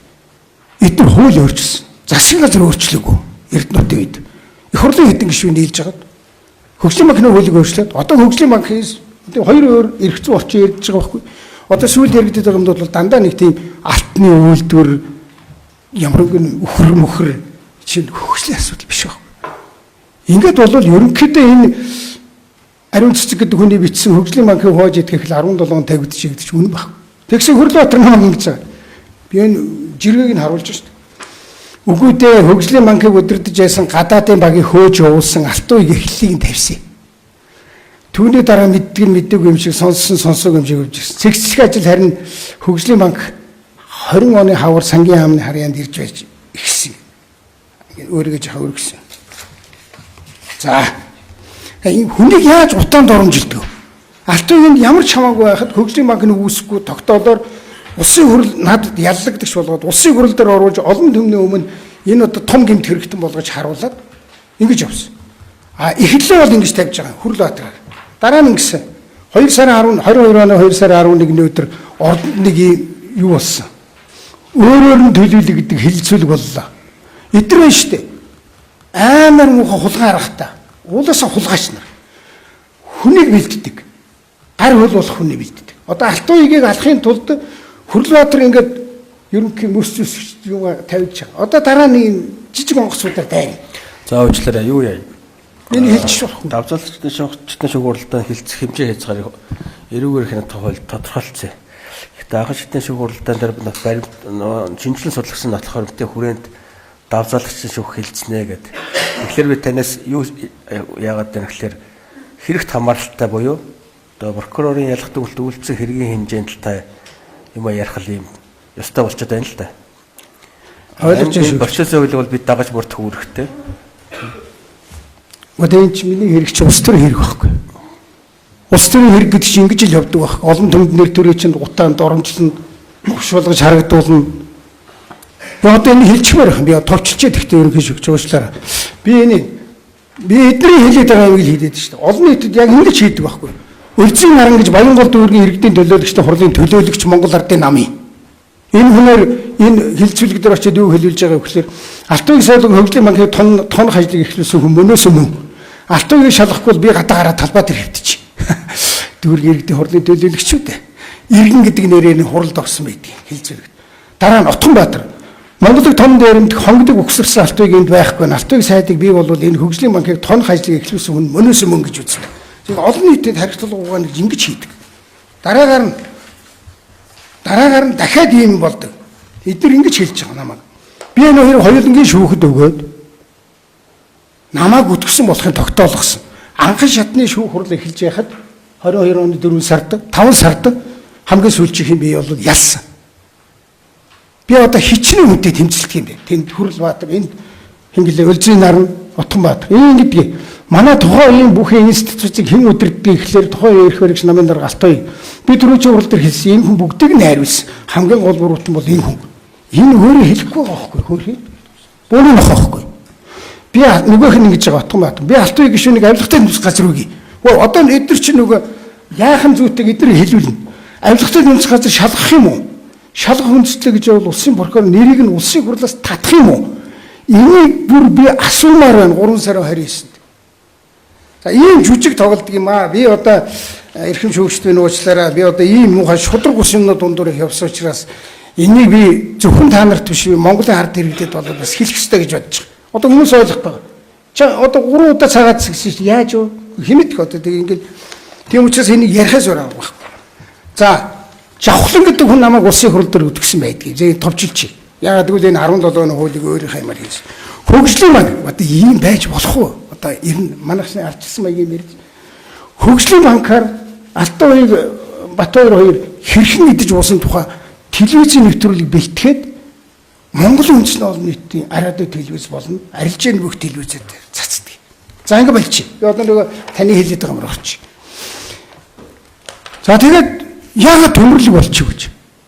эдгээр хууль өөрчилсөн. Засгийн газар өөрчлөөгүй Эрдэнэтийн үед их хурлын хэдэн гишүүн нийлж хагаад хөгжлийн банкны хуулийг өөрчлөөд одоо хөгжлийн банкын хоёр өөр эрх зүйн орчин ярьж байгаа байхгүй. Одоо сүүл яригддаг юмд бол дандаа нэг тийм алтны үйлдвэр ямар нэгэн өхөр чинь хөгжлийн асуудал биш байхгүй. Ингээд бол ерөнхийдөө энэ ариун цэцэг гэдэг хүний бичсэн хөгжлийн банкын хувааж идэх эхэл 17 он тавигдчихж үнэн баг. Тэгсэн Хөрлөбаатар нам ингэж байгаа. Би энэ жиргэгийг нь харуулж шүү дээ. Үгүй дээ хөгжлийн банкыг удирдах байсан гадаадын багийг хөөж явуулсан Алтуугийн эхлэлийг нь тавьсан. Түүний дараа мэдээгүй юм шиг сонсоогүй юм шиг явж ирсэн. Цэгцлэх ажил харин хөгжлийн банк 20 оны хавар сангийн хаамны харьяанд ирж байж ихсэн. Өөрийгөө жахаа өргөсөн. За энэ хүнийг яаж утаанд оромжилдэг вэ? Алтуугийн ямар ч хамаагүй байхад хөгжлийн банкны үүсэхгүй тогтоолоор улсын хурл надад яллагдагч болгоод улсын хурл дээр оруулж олон төмний өмнө энэ одоо том гэмт хэрэгтэн болгож харуулад ингэж явсан. Эхлээ бол ингэж тавьж байгаа Хөрлөбаатар. Дараа нь ингэсэн 2 сарын 22 оны 2 сарын 11-ний өдөр ордонд нэг юу болсон. Өөрөөр нь төлөвлөгдөг хилцүүлэг боллоо. Эдгээр байна шүү дээ. Амар муухай хулгай аргатай. Уулаасаа хулгайч нар. Хүнийг бэлддэг. Гар хөл болох хүнийг бэлддэг. Одоо Алтуугийг алахын тулд Хөрлөбаатар ингээд ерөнхий мөсчс юу тавьж байгаа. Одоо дараа нь жижиг онгоцуудаар дайна. За уучлаарай юу яа. Энэ хэлчих шүүх. Давзалчдын шүүгууралтаа хилцэх хэмжээ хязгаарыг эрүүгээр хянах тухай тодорхойлцсон. Гэхдээ анхан шатны шүүгууралтаа дээр баримт шинжилэн судлагдсан нотлох хөрөмтэй хүрээнд давзалчдын шүүх хилцнэ гэдэг. Тэгэхээр би танаас юу яагаад вэ гэхээр хэрэгт хамааралтай буюу одоо прокурорын ялах төгөлт үйлдсэн хэргийн хэмжээнд л та юм ярих юм ёстой болчиход байна л да. Ойлгож шүү. Процессын хуулийг бол бид дагаж бүрдэх үүрэгтэй. Одоо энэ чинь миний хэрэг чинь улс төрийн хэрэг байхгүй. Улс төрийн хэрэг гэдэг чинь ингэж л явдаг байх. Олон төмд нэр төрийн чинь утаанд оромжлон мөш болгож харагдуулна. Би одоо энэ хэлчихмээр байна. Би товчилчээ тэгтээ ерөнхий шүүгч уучлаарай. Би эдний хэлээд байгаа юм хэлээд шүү дээ. Олон нийтэд яг ингэж хийдэг байхгүй. Өрзийн наран гэж Баянгол дүүргийн иргэдийн төлөөлөгчтэй хурлын төлөөлөгч Монгол Ардын намын. Энэ хүнээр энэ хилцүүлэг дээр очиод юу хэлүүлж байгаа вэ гэхээр Алтан угийн соёлын хөгжлийн банкыг тон хажлыг эхлүүлсэн хүн мөнөөс мөн. Алтан угийг шалгахгүй бол би гадаа гараад талбай дээр хэвтчих. Дүүрэг иргэдийн хурлын төлөөлөгчүүд иргэн гэдэг нэрээр нь хуралд орсон байдаг хилцүүлэг. Дараа нь Утганбаатар Монголыг том дээрэмд хонгодог өгсөрсөн Алтан угийн байхгүй. Алтан угийн сайдыг бий болвол энэ хөгжлийн банкыг тон хажлыг эхлүүлсэн хүн мөнөөс мөн гэж үздэг. Тэг олон нийтэд харьцуулгаагаа нэг ингэж хийдэг. Дараагаар нь дахиад ийм болдог. Эдгээр ингэж хэлж байгаа намайг. Би энэ хоёулангийн шүүхэд өгөөд намайг үтгсэн болохын тогтоолгосон. Анхан шатны шүүх хурал эхэлж байхад 22 оны 4 сард 5 сард хамгийн сүүлчийн би бол ялсан. Би одоо хичнээн хүнтэй тэмцэлдэг юм бэ. Тэнд Хүрлбаатар, энд хингэлээ Өлзийн наран, Утганбаатар. Ийм гэдгийг манай тухайн ийм бүхэн институцийг хэн удирддаг гэхлээр тухайн эрх баригч намын дарга Алтай. Би түрүүчийн хурал дээр хэлсэн энэ хүн бүгдийг нь хайруулсан. Хамгийн гол буруутан бол энэ хүн. Энэ өөрөө хэлэхгүй байгаа байхгүй хөрхий. Бөөнө нөх байхгүй. Би нөгөөх нь ингэж байгаа Утганбаатар. Би Алтай гишүүнийг авилгатай нэмс газар үгүй. Одоо эдгээр чинь нөгөө яахан зүйтэй эдгээр хэлүүлнэ. Авилгатай нэмс газар шалгах юм уу? Шалгах хүндэслэл гэж бол улсын прокурор нэрийг нь улсын хурлаас татах юм уу? Энийг бүр би асуумаар байна 3 сарын 29-нд. За ийм жүжиг тоглолт юм аа. Би одоо эрхэм шүүгчдийн уучлаарай. Би одоо ийм муухай шудраг ус юмнууд дундуур явсан учраас энийг би зөвхөн та нарт биш Монголын ард иргэдэд бол бас хэлэх ёстой гэж бодож байгаа. Одоо хүмүүс ойлгох байгаа. Чи одоо 3 удаа цагаад згсэн чинь яаж вэ? Хэмэдэх одоо тэг ингээд тийм учраас энийг ярихаас өрөө байхгүй. За Жавхлан гэдэг хүн намайг улсын хурал дээр үтгсэн байдгийг зэ товчилчих. Яагаад гэвэл энэ 17 оны хуулийг өөрийнхөө юмар хийсэн. Хөгжлийн банк одоо ийм байж болох уу? Одоо ер нь манайхны ардчилсан маягийн мэрж хөгжлийн банкаар Алтан уяг Батбаяр хоёр хэрхэн идэж уусан тухай телевизийн нэвтрүүлэг бэлтгээд Монголын үндэсний олон нийтийн радио телевиз болно. Арилжааны бүх телевизэд цацдаг. За ингэ болчих. Би одоо нөгөө таны хэлээд байгаа юм орчих. За тэгээд яагаад төмөрлөг болчих гэж.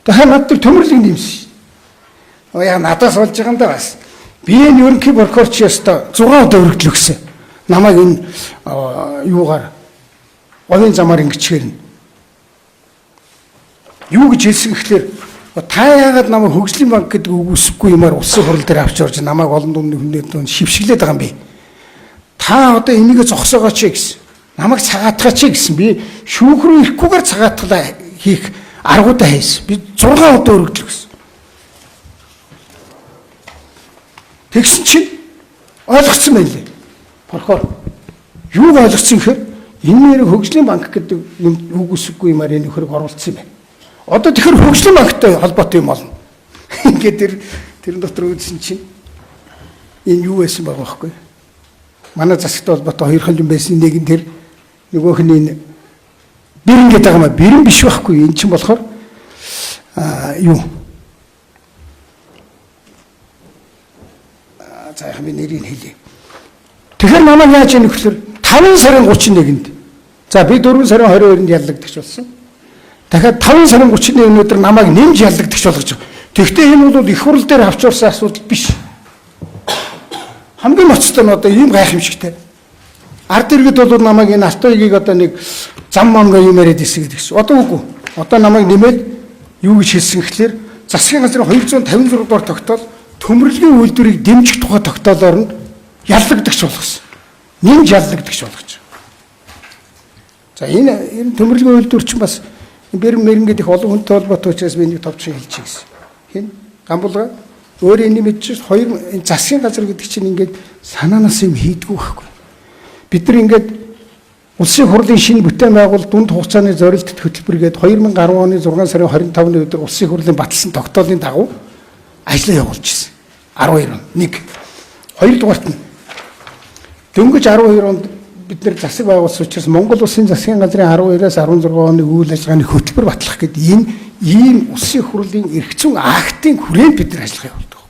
Тэгэхээр над дээр төмөрлөг нэмсэн. Яг надаас болж байгаа юм да бас. Би энэ ерөнхий прокурорч яста 6 удаа өргөдөл өгсөн. Намайг энэ юугаар говийн замаар ингэчээр нь. Юу гэж хэлсэн гэхлээр та яагаад намайг хөгжлийн банк гэдэг үг үсэхгүй юмар улсын хурал дээр авч орж намайг олон дундын хүнээр шившгэлээд байгаа юм би. Та одоо энийг зогсоогооч гэсэн. Намайг цагаатгаач гэсэн. Би шүүх рүү ирэхгүйгээр цагаатгалаа хийх аргуудаа хийсэн. Би 6 удаа өргөдөл өгсөн. Тэгсэн чинь ойлгоцсон байлээ. Прокурор юу ойлгоцсон гэхээр энэ нэр хөгжлийн банк гэдэг юм үг үсэхгүй юмар энэ хөрөг оруулсан юм байна. Одоо тэгэхээр хөгжлийн банктай холбоотой юм болно. Ингээд тэрэн дотор үзсэн чинь энэ юу байсан байгаа байхгүй. Манай засагтай холбоотой хоёр хол юм байсан. Нэг нь тэр нөгөөх нь энэ бэрэн гэдэг юм аа. Бэрэн биш байхгүй. Энэ чинь болохоор юу? За яг би нэрийг хэлье. Тэгэхээр намайг яаж яах вэ гэхээр 5 сарын 31-нд. За би 4 сарын 22-нд яллагдагч болсон. Дахиад 5 сарын 31-ний өнөөдөр намайг нэмж яллагдагч болгож байгаа. Тэгвэл энэ бол их хурл дээр авч орсон асуудал биш. Хамгийн ноцтой нь одоо ийм гайхамшигтай. Ард иргэд бол намайг энэ Алтан уягийг одоо нэг зам монго юм яриад ирсэн гэдэг чинь. Одоо үгүй. Одоо намайг нэмээд юу гэж хэлсэн гэхлээр засгийн газрын 256 дугаар тогтоол төмөрлөгийн үйлдвэрийг дэмжих тухай тогтоолоор нь яллагдагч болгосон. Нэмж яллагдагч болгож байгаа. За энэ төмөрлөгийн үйлдвэр чинь бас бэрэн мэрэнгээд их олон хүнтэй холбоотой учраас би нэг товчхон хэлчих гэсэн. Хин гамбулга өөрөө энэ мэдчихс хоёр засгийн газар гэдэг чинь ингээд санаанаас юм хийдгүү байхгүй. Бид нар ингээд улсын хурлын шинэ бүтээн байгуул дунд хугацааны зорилттой хөтөлбөргээд 2010 оны 6 сарын 25-ны өдөр улсын хурлын баталсан тогтоолын дагуу ажлаа явуулж ирсэн. 12 он. 1. Хоёрдугаарт нь дөнгөж 12 онд бид нэр засаг байгуулсан учраас Монгол Улсын засгийн газрын 12-аас 16 оны үйл ажиллагааны хөтөлбөр батлах гэдэг энэ ийм улсын хурлын эрх зүйн актын хүрээнд бид нар ажиллагаа явуулдаг.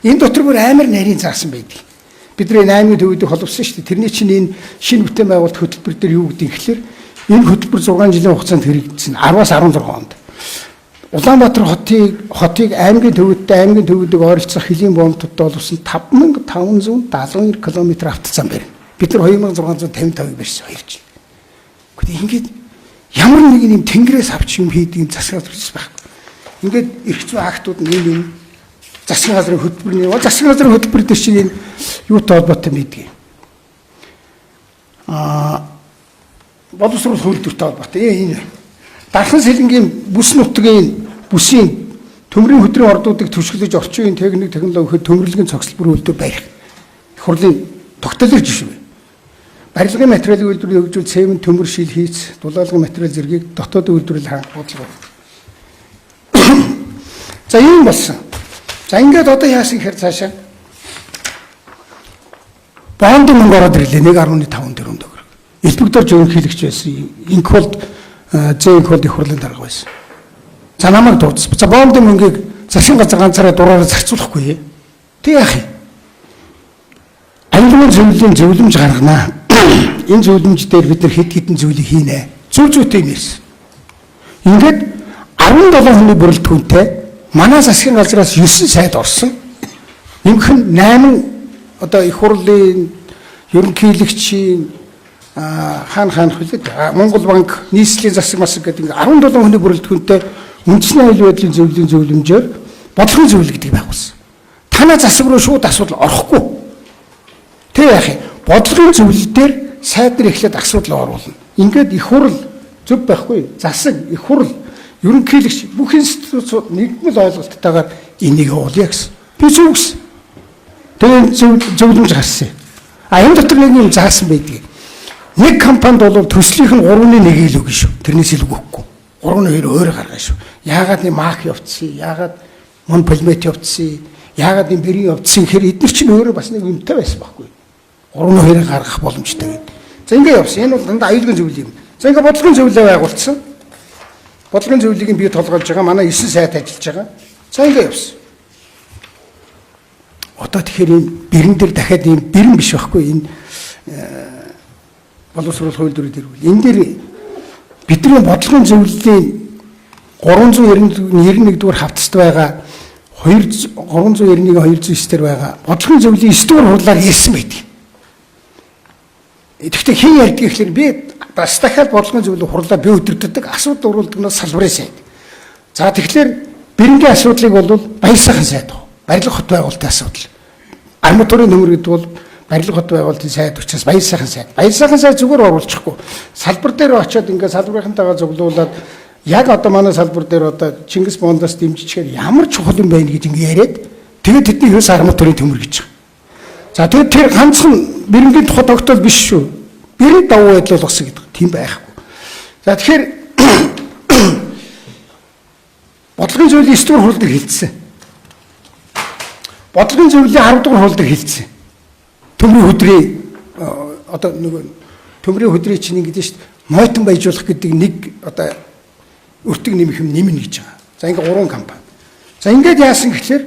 Энэ дотор бүр амар нарийн заасан байдаг. Бидний 8-ны төвөдөө холбосон шүү дээ. Тэрний чинь энэ шинэ бүтээн байгуулалт хөтөлбөр дээр юу гэдэг ихлээр энэ хөтөлбөр 6 жилийн хугацаанд хэрэгжсэн 10-аас 16 онд. Улаанбаатар хотыг аймгийн төвөдөө ойролцох хөлийн бомбтод болсон 5572 км автозам байна. Бид нар 2655-ыг барьсан 2 жил. Гэхдээ ингээд ямар нэг юм тэнгэрээс авч юм хийдэг засаг газар байхгүй. ингээд эрх зүйн актууд нэг засгийн газрын хөтөлбөрний засгийн газрын хөтөлбөр дээр чинь энэ юутай холбоотой мэдгийг. Боловсрол хөлдөртэй холбоотой энэ дархан сэлэнгийн бүс нутгийн бүсийн төмрийн хөдрийн ордуудыг түшиглэж орчин үеийн техник технологи төмөрлөгийн цогцлол бүр үйлдвэр барих. Их хурлын тогтоолын жишээ. Барилгын материалын үйлдвэрийн хөгжүүл цемент төмөр шил хийц, дулаалгын материал зэргийг дотоодын үйлдвэрлэл хангалттай. За юм болсон. За ингээд одоо яасан гэхээр цаашаа бонд мөнгө ороод ирлээ 1.5 тэрбум төгрөг. Элбэгдэр зөвхөлөгч байсан. Инколд зээнколд их хурлын дарга байсан. За намайг дуудсан. За бонд мөнгийг засгийн газар ганцаараа дураараа зарцуулахгүй. Тэг яах юм? Аюулгүй зөвлөлийн зөвлөмж гарганаа. Энэ зөвлөмж дээр бид нар хэд хэдэн зүйлийг хийнэ. Зүг зүйтэй юм ярьсан. Ингээд 17 хүний бүрэлдэхүүнтэй манай засгийн газраас 9 сайд орсон. Нэмэх нь 8 одоо их хурлын ерөнхийлөгчийн хаана хөлөд Монгол банк нийслэлийн засаг масаг гэдэг 17 хүний бүрэлдэхүүнтэй үндэсний аюулгүй байдлын зөвлөлийн зөвлөмжөөр бодлогын зөвлөл гэдэг байгуулсан. Танаа засаг руу шууд асуудал орохгүй. Тэг яах юм? Бодлогын зөвлөл дээр сайд нар эхлээд асуудал оруулна. Ингээд их хурл зөв байхгүй. Засаг, их хурл, ерөнхийлөгч бүх институцууд нэгдмэл ойлголттойгоор энийг явуулъя гэсэн. Би зөв гэсэн. Тэгээд зөвлөмж гарсан. Энэ дотор нэг юм заасан байдаг. Нэг компанид бол төслийнх нь 3-1 илүү гэж шүү. Тэрнээс илүү өгөхгүй. 3-2 өөр гаргана шүү. Яагаад нэг мах явцсан? Яагаад мон полимет явцсан? Яагаад нэг бэрийн явцсан гэхээр эдгээр чинь өөрөө бас нэг юмтай байсан байхгүй. 3-2 гаргах боломжтой гэдэг. За ингэ явсан. Энэ бол дандаа аюулгүй зөвлөл юм. За ингэ бодлогын зөвлөлөө байгуулсан. Бодлогын зөвлөлийг би толгойлж байгаа. Манай 9 сайд ажиллаж байгаа. За ингэ явсан. Одоо тэгэхээр энэ бэрэн дээр дахиад ийм бэрэн биш байхгүй. Энэ боловсрол хууль дүрээр дэрвэл энэ дээр бидний бодлогын зөвлөлийн 391 дугаар хавцад байгаа 391-209 дээр байгаа бодлогын зөвлөлийн 9 дугаар хурлаар ярьсан байдаг. Тэгэхдээ хэн ярьдаг гэхээр би бас дахиад бодлогын зөвлөлийн хурлаа би өдөртдөг асуудал уруулдагнаас салбарын сайд. За тэгэхээр бэрэнгийн асуудлыг бол баяр сайхан сайд. Барилга хот байгуулалтын асуудал. Арматурын нөмөр гэдэг бол барилга хот байгуулалтын сайд учраас баяр сайхан сайд. Баяр сайхан сайд зүгээр оруулчихгүй. Салбар дээр очиод ингээд салбарынхантайгаа зөвлүүлээд яг одоо манай салбар дээр одоо Чингис Бондоос дэмжичгээр ямар чухал юм байна гэж ингээд яриад тэгээд тэдний ерөөс арматурын төмөр гэж байгаа. За тэгээд тэр ганцхан бэрэнгийн тухай тогтоол биш шүү. Бэрэн давуу байдал болгосон гэдэг. Тийм байхгүй. За тэгэхээр бодлогын зөвлөлийн 9 дугаар хууль дээр хэлсэн. Бодлогын зөвлөлийн 10 дугаар хууль дээр хэлсэн. Төмрийн хөдрийн одоо нөгөө төмрийн хөдрийн чинь ингэж шүү дээ. Мойтон баяжуулах гэдэг нэг одоо өртөг нэмэх юм нэмнэ гэж байгаа. За ингээ 3 компани. За ингээд яасан гэхээр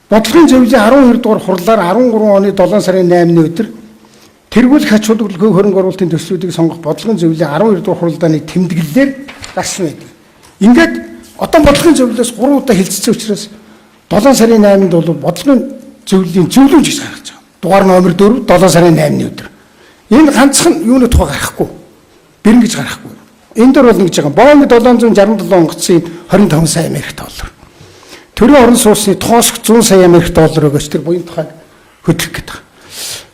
бодлогын зөвлөлийн 12 дугаар хурлаар 13 оны 7 сарын 8-ны өдөр тэргүүлэх ач холбогдолгүй хөрөнгө оруулалтын төслүүдийг сонгох бодлогын зөвлөлийн 12 дугаар хуралдааны тэмдэглэлээр гарсан байдаг. Ингээд одоо бодлогын зөвлөлөөс 3 удаа хэлцсэн учраас 7 сарын 8-нд бол бодлогын зөвлөлийн зөвлөмж гэж гаргаж байгаа. Дугаар номер 4 7 сарын 8-ны өдөр. Энэ ганцхан юуны тухай гарахгүй. Бэрэн гэж гарахгүй. Энэ дөр бол нэгж байгаа. Боонг 767 онгоцын 25 сая Америк доллар. Төрийн орон сууцны тоосх 100 сая Америк доллар өгөөч тэр буян тухайг хөдлөх гэдэг.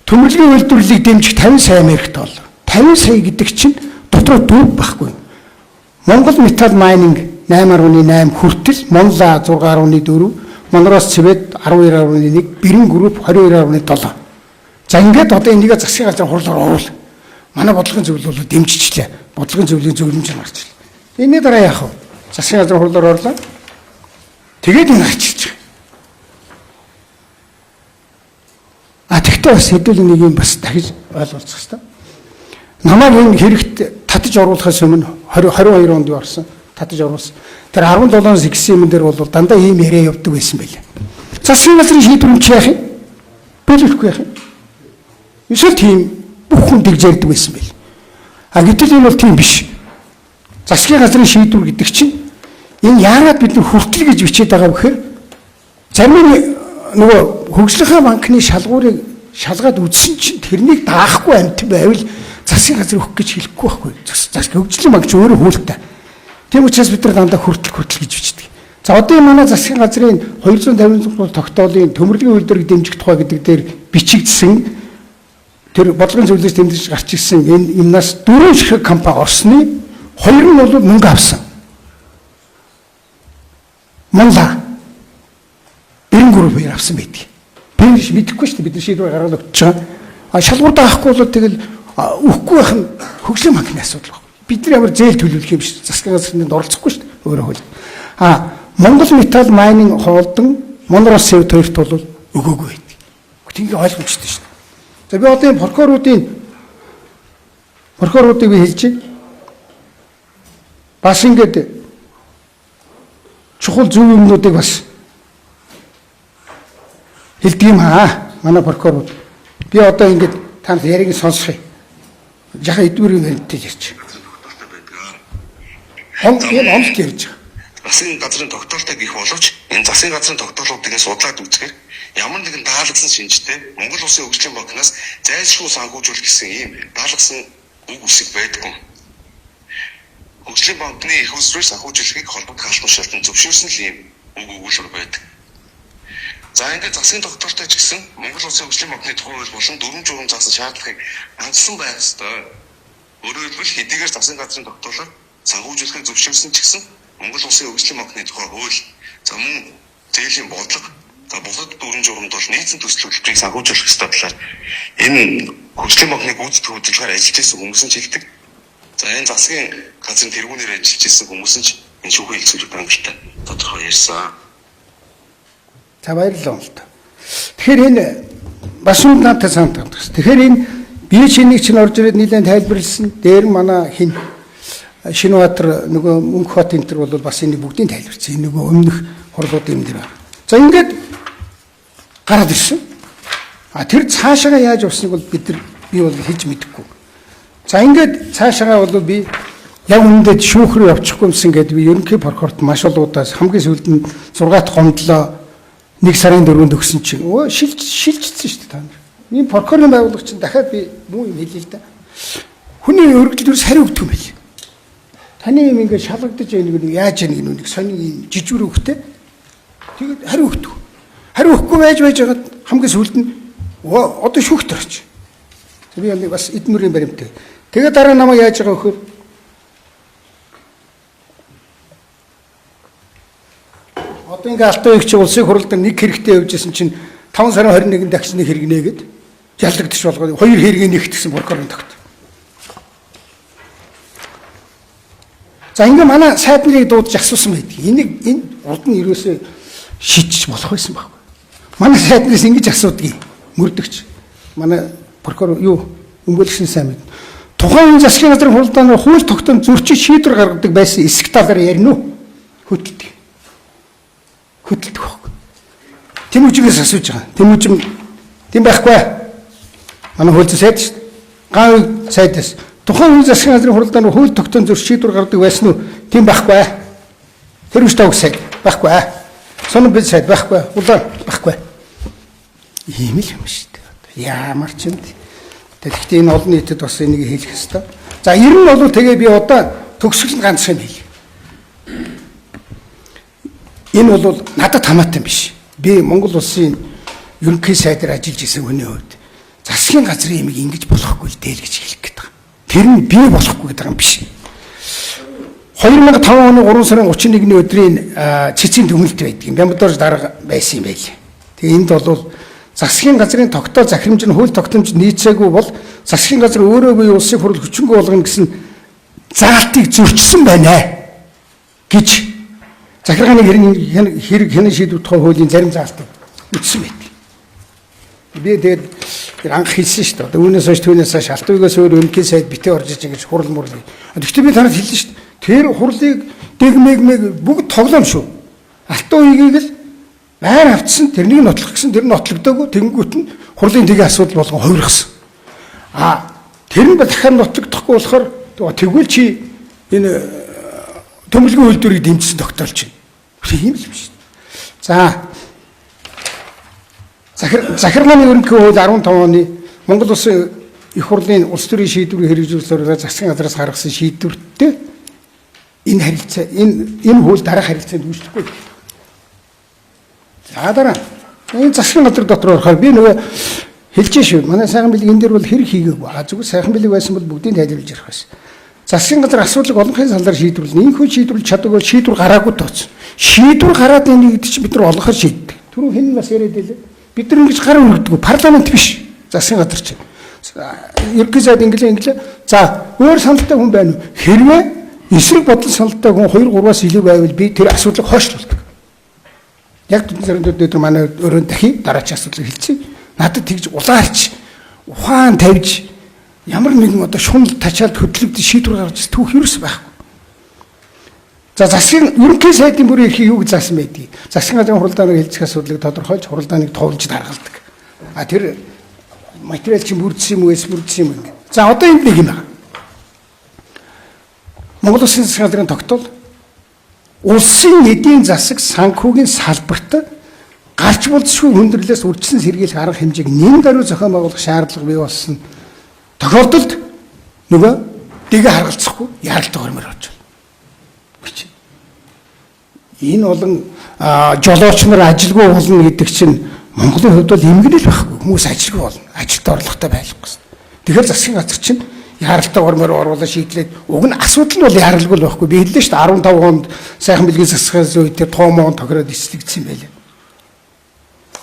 Төмөрлөгийн үйлдвэрлэлийг дэмжих 50 сая Америк доллар. 50 сая гэдэг чинь дотроо дүүг байхгүй. Монгол металл майнинг 8.8 хүртэл, Монла 6.4, Монроос цэвэд 12.1, Бэрэн групп 22.7. За ингээд одоо энийгээ засгийн газрын хурлаар оруул. Манай бодлогын зөвлөл бол дэмжичлээ. Бодлогын зөвлөлийн зөвлөмж нь гарчлаа. Энэний дараа яах вэ? Засгийн газрын хурлаар орлоо. Тэгээд энэ гарчиж байгаа. Тэгтээ бас хэдүүл нэг юм бас дахиж ойлгуулах хэрэгтэй. Намайг энэ хэрэгт татаж оруулахаас өмнө 22 онд орсон. Татаж оруулсан. Тэр 17-ноос ихсэн юм дээр бол дандаа ийм яриа явдаг байсан байлаа. Засгийн газрын шийдвэр чи яах юм? Биелэхгүй яах юм? Эсвэл тийм бүх хүн тэгж ярьдаг байсан байл. Гэтэл энэ бол тийм биш. Засгийн газрын шийдвэр гэдэг чинь энэ яагаад бид нар хүртэл гэж бичээд байгаа вэ гэхээр зарим нөгөө хөгжлийнхаа банкны шалгуурыг шалгаад үзсэн чинь тэрнийг даахгүй амт байвал засгийн газар өгөх гэж хэлэхгүй байхгүй. Засгийн хөгжлийн банк ч өөрөө хөлтэй. Тийм учраас бид нар дандаа хүртэл гэж бичдэг. За одоо манай засгийн газрын 250 тогтоолын төмөрлөгийн үйлдвэрийг дэмжих тухай гэдэг дээр бичигдсэн тэр бодлогын зөвлөж дэмжиж гарч ирсэн энэ юмнаас 4 ширхэг компани орсны 2 нь бол мөнгө авсан. Монла групп авсан байдаг. Би мэдэхгүй шүү дээ, бид шийдвэр гаргаад өгч байгаа. А шалгуурдаа авахгүй бол тэгэл өгөхгүй байх нь хөгжлийн банкны асуудал байна. Бид нар ямар зээл төлөвлөх юм биш. Засгийн газрын оролцохгүй шүү дээ. Өөрөө хөл. Монгол металл майнинг хоолдон Монрос Сэвт хоёрт бол өгөөгүй байдаг. Тэгингээ ойлгомжтой шүү дээ. За би одоо энэ прокуроруудыг би хэлж байна. Бас ингээд чухал зөв юмнуудыг бас хэлдэг юм манай прокурор. Би одоо ингээд танд яриг сонсох юм. Жаха эдвэрийн хэлтэй ярьж. Онц ярьж байгаа. Засгийн газрын тогтоолтой гэх боловч энэ засгийн газрын тогтоолуудыг судлаад үзэхээр ямар нэгэн даалгасан шинжтэй Монгол Улсын хөгжлийн банкнаас зайлшгүй санхүүжүүлэх гэсэн ийм даалгасан үг үсэг байдгүй. Хөгжлийн банкны их усрын санхүүжүүлэхийг холбогдох албан шалтан зөвшөөрсөн л ийм үг өгүүлбэр байдаг. За ингээд засгийн тогтоолтой ч гэсэн Монгол Улсын хөгжлийн банкны тухай хууль болон дүрм журам заасан шаардлагыг хангасан байх ёстой. Өөрөөр хэлбэл хэдийгээр засгийн газрын тогтоолоор санхүүжүүлэхийг зөвшөөрсөн ч гэсэн Монгол Улсын хөгжлийн банкны тухай хууль за мөн зээлийн бодлого за бусад дүрм журамд бол нийцэн төсөл хөтөлбөрийг санхүүжүүлэх ёстой болохоор энэ хөгжлийн банкны гүйцэтгэх хөтөлбөрөөр ажиллаж байсан хүмүүс нь ч хэлдэг. За энэ засгийн газрын тэргүүнээр ажиллаж байсан хүмүүс нь ч энэ шүүхийн хэлцүүлэг банктай тодорхой ярьсан. За баярлалаа л та. Тэгэхээр энэ бас юм надад санагдах. Тэгэхээр энэ бие чинийг чинь орж ирээд нэлээд тайлбарлсан. Дээр манай хин Шинбаатар нөгөө Мөнхбат энэ төр бол бас энэ бүгдийг тайлбарсан. Энэ нөгөө өмнөх хурлуудын юм дээр байна. За ингээд гараад ирсэн. Тэр цаашаа яаж явсныг бол би бол хэлж мэдэхгүй. За ингээд цаашаа бол би яг үнэндээ шүүх рүү явчихгүй юмсан гэдэг би ерөнхий прокурорт маш олуудаас хамгийн сүүлд нь 6 дахь гомдлоо 1 сарын 4-нд өгсөн чинь шилжчихсэн шүү дээ та нар. Ийм прокурорын байгууллага чинь дахиад би муу юм хэлээ л да. Хүний өргөдөл ерөөс хариу өгдөг юм байл. Таны юм ингээд шалгагдаж байныг яаж яах нэг сонин жижигүр өгөхтэй. Тэгээд хариу өгдөг. Хариу өгөхгүй байж байгаад хамгийн сүүлд нь одоо шүүхт орч. Би яг бас эдмүрийн баримттай. Тэгээд дараа намайг яаж байгаа вөхөр одоо ингээ алтан эгч улсын хурлд нэг хэрэгтэй явжсэн чинь 5 сарын 21-нд дахиж нэг хэрэгнэ гэд ялдагдчих болгоо 2 хэрэгээ нэгтгсэн прокурорын тогт. За ингээ манай сайд нарыг дуудаж асуусан байдаг. Энэ урд нь ерөөсөө шийдчих болох байсан байхгүй. Манай сайд нараас ингэж асуудгийг мөрдөгч. Манай прокурор юу өмгөөлөгчний сайн мэд. Тухайн засгийн газрын хуралдаанаар хууль тогтоом зөрчиж шийдвэр гаргадаг байсан эсэх талаар ярина уу? Хөдөлдөг байхгүй. Тэмүүжигээс асууж байгаа. Тэмүүжим тийм байхгүй. Манай хууль сайд шүү дээ. Ган сайдас тухайн засгийн газрын хуралдаанаар хууль тогтоом зөрчиж шийдвэр гаргадаг байсан уу? Тийм байхгүй. Тэр үстэй сайд байхгүй. Сонин бид сайд байхгүй. Улаан байхгүй. Ийм л юм шүү дээ. Ямар ч юм. Тэгэхдээ энэ олон нийтэд бас энийг хэлэх ёстой. За ер нь бол тэгээ би одоо төгсгөл ганц юм хэлье. Энэ бол надад хамаатай юм биш. Би Монгол улсын ерөнхий сайдаар ажиллаж исэн хүний хувьд засгийн газрын ямиг ингэж болохгүй л дээ л гэж хэлэх гээд байгаа. Тэр нь би болохгүй гэдэг юм биш. 2005 оны 3 сарын 31-ний өдрийн цэцгийн төмөлт байдаг юм. Бямбдорж дарга байсан юм байл. Тэгээ энд бол засгийн газрын тогтоол захирамж нь хууль тогтоомж нийцээгүй бол засгийн газар өөрөө бие улсын хурал хүчингүй болгоно гэсэн заалтыг зөрчсөн байна гэж захиргааны хэрэг хянан шийдвэр тухай хуулийн зарим заалтыг үтсэн байдаг. Би тэгээд анх хэлсэн шүү дээ. Үүнээс хойш түүнээс хойш алтуйгаас өөр өнөхийн сайд битээ орж иж ингэж хурал мурлыг. Гэхдээ би танад хэлсэн шүү дээ. Тэр хурлыг дэгмэг бүгд тоглоом шүү. Алтуйгийг л байр авцсан тэрнийг нотлох гэсэн тэр нь нотлогдоогүй тэнгүүт нь хурлын тгийн асуудал болгон хувиргасан. Тэр нь дахиад нотлогдохгүй болохоор тэгвэл чи энэ төмөлгийн үйлдвэрийг дэмжсэн тогтоолч чинь. Тийм л юм шүү. За захиргааны ерөнхий хууль 15 оны Монгол Улсын их хурлын улс төрийн шийдвэрийг хэрэгжүүлсээр засгийн газраас гаргасан шийдвэртээ энэ харилцаа энэ хууль дараах харилцаанд үүсэхгүй. Дараа энэ засгийн газар дотор орохоор би нөгөө хэлж шүү. Манай сайхан билег энэ дээр бол хэрэг хийгээгүй. Зүгээр сайхан билег байсан бол бүгдийг тайлбарлаж ярих байсан. Засгийн газар асуудлыг олонхын салаар шийдвэрлэн энэ шийдвэрлэж чадаагүй шийдвэр гараагүй тооцсон. Шийдвэр гараад энэ гэдэг чинь бид нар олонхоор шийддэг. Түрүү хэн бас яриад байлаа. Бид нар ингэж гараа өргөдгөө парламент биш. Засгийн газар чинь. Ерөнхий сайд инглээ. За, өөр саналтай хүн байна уу? Хэрвээ эсрэг бодол саналтай хүн 2-3-аас илүү байвал би тэр асуудлыг хойшлуулдаг. Яг түнзэрэн дээр манай өрөөнд дахин дараагийн асуудлыг хэлцээ. Надад тэгж улаарч ухаан тавьж ямар нэгэн одоо шунал тачаалд хөдлөгдөж шийдвэр гаргаж түүх ерөөс байхгүй. За засгийн ерөнхий сайдын бүрийн эрхийг юу гэж заасан байдгийг. Засгийн газрын хуралдааныг хэлцэх асуудлыг тодорхойлж хуралдааныг товлж даргалдаг. Тэр материал чинь бүрдсэн юм уу, бүрдсэн юм ингээ. За одоо энд нэг юм байна. Монгол Улсын засгийн газрын тогтоол улсын эдийн засаг санхүүгийн салбарт гарч болзошгүй хүндрэлээс үржсэн сэргийлэх арга хэмжээг нэн даруй зохион байгуулах шаардлага бий болсон тохиолдолд нөгөө дэгэ харгалзахгүй яралтай хормоор болж байна. Энэ болон жолооч нар ажилгүй болно гэдэг чинь Монголын хувьд бол эмгэнэл байхгүй. Хүмүүс ажилгүй болно. Ажилд орлоготой байх гэсэн. Тэгэхээр засгийн газар чинь яралтай хормоор оруулаад шийдлээд уг нь асуудал нь бол яралгүй л байхгүй. Би хэллээ шүү дээ 15 онд сайхан билгийн засгийн газрын үед тэр тоомон тохироод эслэгдсэн юм байлаа.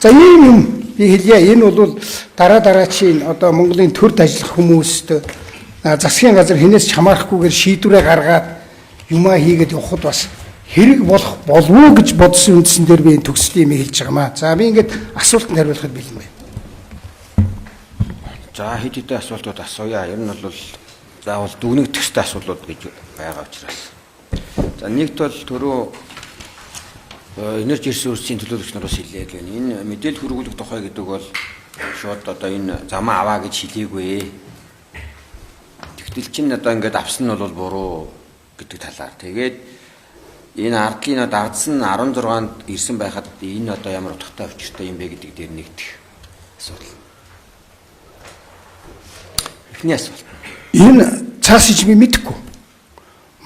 За ийм юм би хэлье. Энэ бол дараачийн одоо Монголын төрд ажиллах хүмүүст засгийн газар хинээс ч хамаарахгүйгээр шийдвэрээ гаргаад юмаа хийгээд явхад бас хэрэг болох болов уу гэж бодсон үндсэн дээр би төгслийн юм хэлж байгаамаа. За би ингээд асуултанд хариулахад бэлэн байна. За хэд хэдэн асуултууд асууя. Ер нь бол заавал дүгнэх төстэй асуултууд гэж байгаа учраас. За нэгт бол түрүү энерги ресурсийн төлөөлөгч нараас хэлээ гэн. Энэ мэдээлэл хөрвүүлэх тухай гэдэг бол шууд одоо энэ замаа аваа гэж хэлээгүй. Тэгтэл чинь одоо ингээд авсан нь бол буруу гэдэг талаар. Тэгээд энэ ардлын дагдсан 16-нд ирсэн байхад энэ одоо ямар утгатай учиртай юм бэ гэдэг дээр нэгдэх асуудал. Эхний асуулт. Энэ цаас иж би мэдэхгүй.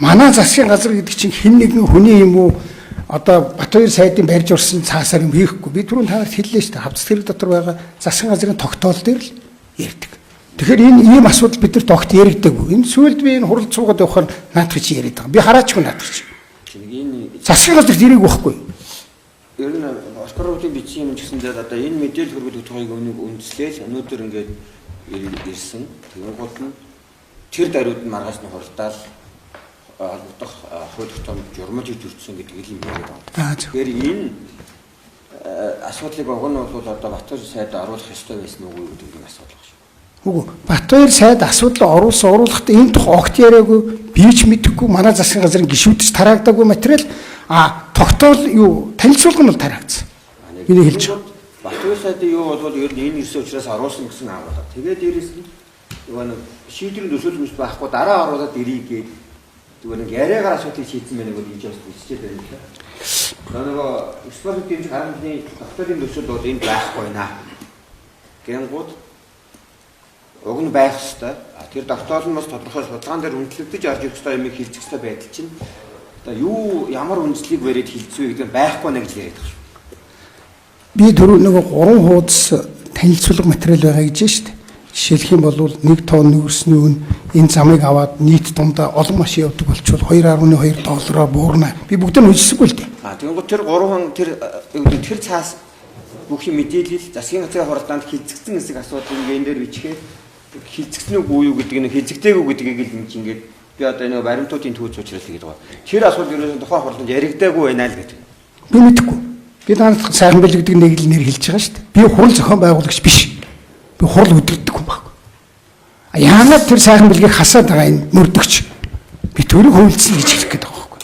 Манай засгийн газар гэдэг чинь хэн нэгэн хүний юм уу одоо Батбаяр сайдын барьж орсон цаасаар юм хийхгүй. Би түрүүн танарт хэллээ шүү дээ. Хавцас хэрэг дотор байгаа засгийн газрын тогтоол дээр л ярьдаг. Тэгэхээр энэ ийм асуудал бид нарт огт яригдаагүй. Энэ сүүлд би энэ хурал цуугаад явахаар наадах чи яриад байгаа. Би хараачгүй наадах чи. Засгийн газарт ирээгүй байхгүй. Ер нь Оскаровын бичсэн юм ч гэсэндээ одоо энэ мэдээлэл хөрвүүлэх тухайг үндэслээл өнөөдөр ингээд ирсэн. Тэгэнгუთ нь тэр даруйд нь маргааш нь хуралдаал холбогдох хууль тогтоом журмаж жүрсэн гэдэг юм байна. Тэгэхээр энэ асуудлыг уг нь бол одоо Батбаяр сайд оруулах ёстой байсан уу гэдэг нэг асуудал байна. Үгүй Батбаяр сайд асуудал оруулахдаа энэ тухай огт яриагүй, би ч мэдэхгүй, манай засгийн газрын гишүүдч тараагдаагүй материал тогтоол юу танилцуулга нь бол тараагдсан. Миний хэлж байгаа. Батбаяр сайдын юу бол ер нь энэ ирсэн учраас оруулсан гэсэн агуулга. Тэгээд дээрэс нь нөгөө шийдвэрийн төсөөлмөс байхгүй дараа оруулаад ирийг гээд зүгээр нэг яриагаар асуудлыг шийдсэн байх нэг гэж бас биччихээд байна л да. Нөгөө спорт гэмж харамсны тогтоолын төсөөл бол энд байхгүй наа. Гэнгүүт уг нь байх ёстой. Тэр тогтоол нь бас тодорхой судалгаан дээр үнэлэгдэж орж ирэх ёстой юм хэлчих ёстой байдал чинь одоо юу ямар үндэслийг бариад хэлцвэ гэдэг нь байхгүй нэ гэж яриад байгаа шүү. Би түрүү нөгөө 3 хуудас танилцуулга материал байгаа гэж шүү дээ. Жишээлх юм бол 1 тонн нүүрсний үн энэ замыг аваад нийт дундаа олон машин явдаг болчвол $2.2 буурна. Би бүгдийг нь үжсэхгүй л дээ. Тэгэнгүүт тэр 3 тэр цаас бүх юм мэдээлэл засгийн газрын хуралдаанд хилцэгдсэн хэсэг асуудлыг энэ дээр бичгээд хилцэгдсэн үгүй юу гэдэг нь хилцэгдээгүй гэдгийг л ингээд би одоо энэ баримтуудын төвч учраас тэгээд байгаа. Тэр асуудал ерөөсөн тухайн хурланд яригдаагүй байна л гэдэг. Би мэдэхгүй. Би танад сайхан бэлэг гэдэг нэг л нэр хэлж байгаа шүү дээ. Би хурал зохион байгуулагч биш. Би хурал өдөрдөг хүн баг. Яагаад тэр сайхан бэлгийг хасаад байгаа энэ мөрдөгч. Би төрөг хөвлөсөн гэж хэлэх гээд байгаа байхгүй.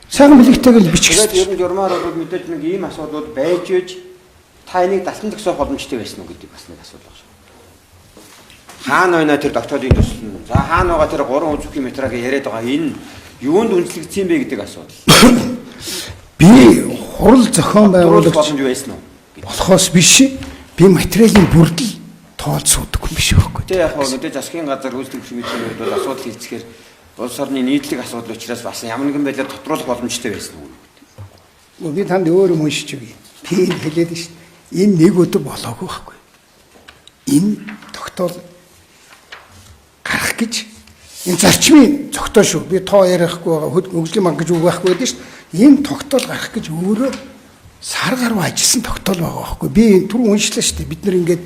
Сайхан бэлэгтэйг л бичих. Тэгээд ер нь журмаар бол мэдээж нэг ийм асуудлууд байж ээж та энийг дасан төгсөх боломжтой байсан уу гэдэг бас нэг асуудал байна. Хаана байна тэр докторийн төсөл нь? За хаана байгаа тэр 3 үзүүхийн материалыг яриад байгаа энэ юунд үнэлэгдсэн бэ гэдэг асуудал. Би хурал зохион байгуулагч боломж байсан уу? Болохоос биш. Би материалын бүрдэл тооцоодог юм биш байхгүй. Тэ яг хөө засгийн газар үйлдвэрлэх комитетийн үед бол асуудал хэлцгээр улс орны нийтлэг асуудал учраас бас ямар нэгэн байдлаар тодруулах боломжтой байсан уу? Би танд өөр юм уншиж өгье. тийм хэлээд шүү дээ. Энэ нэг өдөр болоогүй байхгүй. Энэ тогтоол гарах гэж энэ зарчмын зохитой шүү. Би тоо ярихгүй байгаа хөгжлийн банк гэж үг байхгүй байдаг шүү дээ. Энэ тогтоол гарах гэж өөрөө сар гаруй ажилласан тогтоол байгаа байхгүй. Би түрүү уншлаа шүү дээ. Бид нэр ингээд